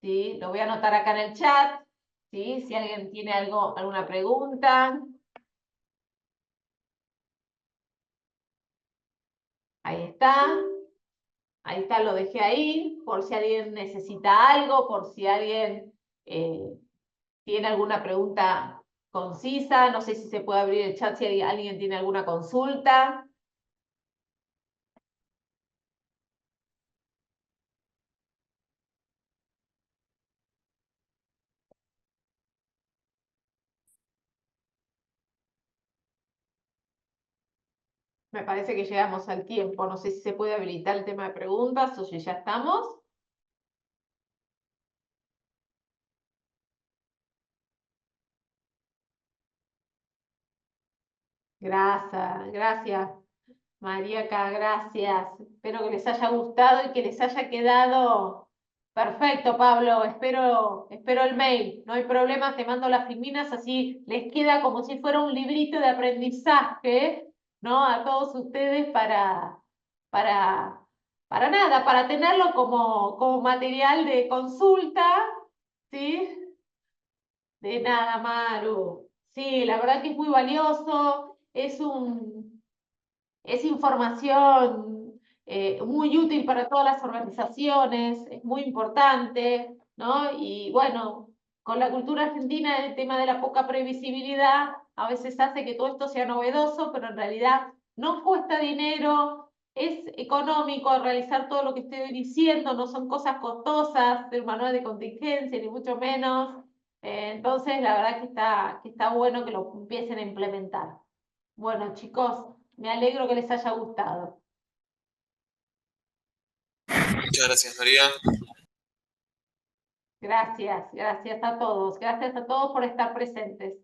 ¿sí? Lo voy a anotar acá en el chat, ¿sí? Si alguien tiene alguna pregunta. Ahí está, lo dejé ahí, por si alguien necesita algo, por si alguien tiene alguna pregunta concisa. No sé si se puede abrir el chat si alguien tiene alguna consulta. Me parece que llegamos al tiempo. No sé si se puede habilitar el tema de preguntas o si ya estamos. Gracias, Maríaca, gracias. Espero que les haya gustado y que les haya quedado Perfecto, Pablo. Espero el mail. No hay problema, te mando las filminas, así les queda como si fuera un librito de aprendizaje, ¿no? A todos ustedes para, para nada, para tenerlo como material de consulta, ¿sí? De nada, Maru. Sí, la verdad que es muy valioso, es información muy útil para todas las organizaciones, es muy importante, ¿no? Y bueno, con la cultura argentina el tema de la poca previsibilidad a veces hace que todo esto sea novedoso, pero en realidad no cuesta dinero, es económico realizar todo lo que estoy diciendo, no son cosas costosas, el manual de contingencia, ni mucho menos. Entonces, la verdad que está bueno que lo empiecen a implementar. Bueno, chicos, me alegro que les haya gustado. Muchas gracias, María. Gracias, gracias a todos. Gracias a todos por estar presentes.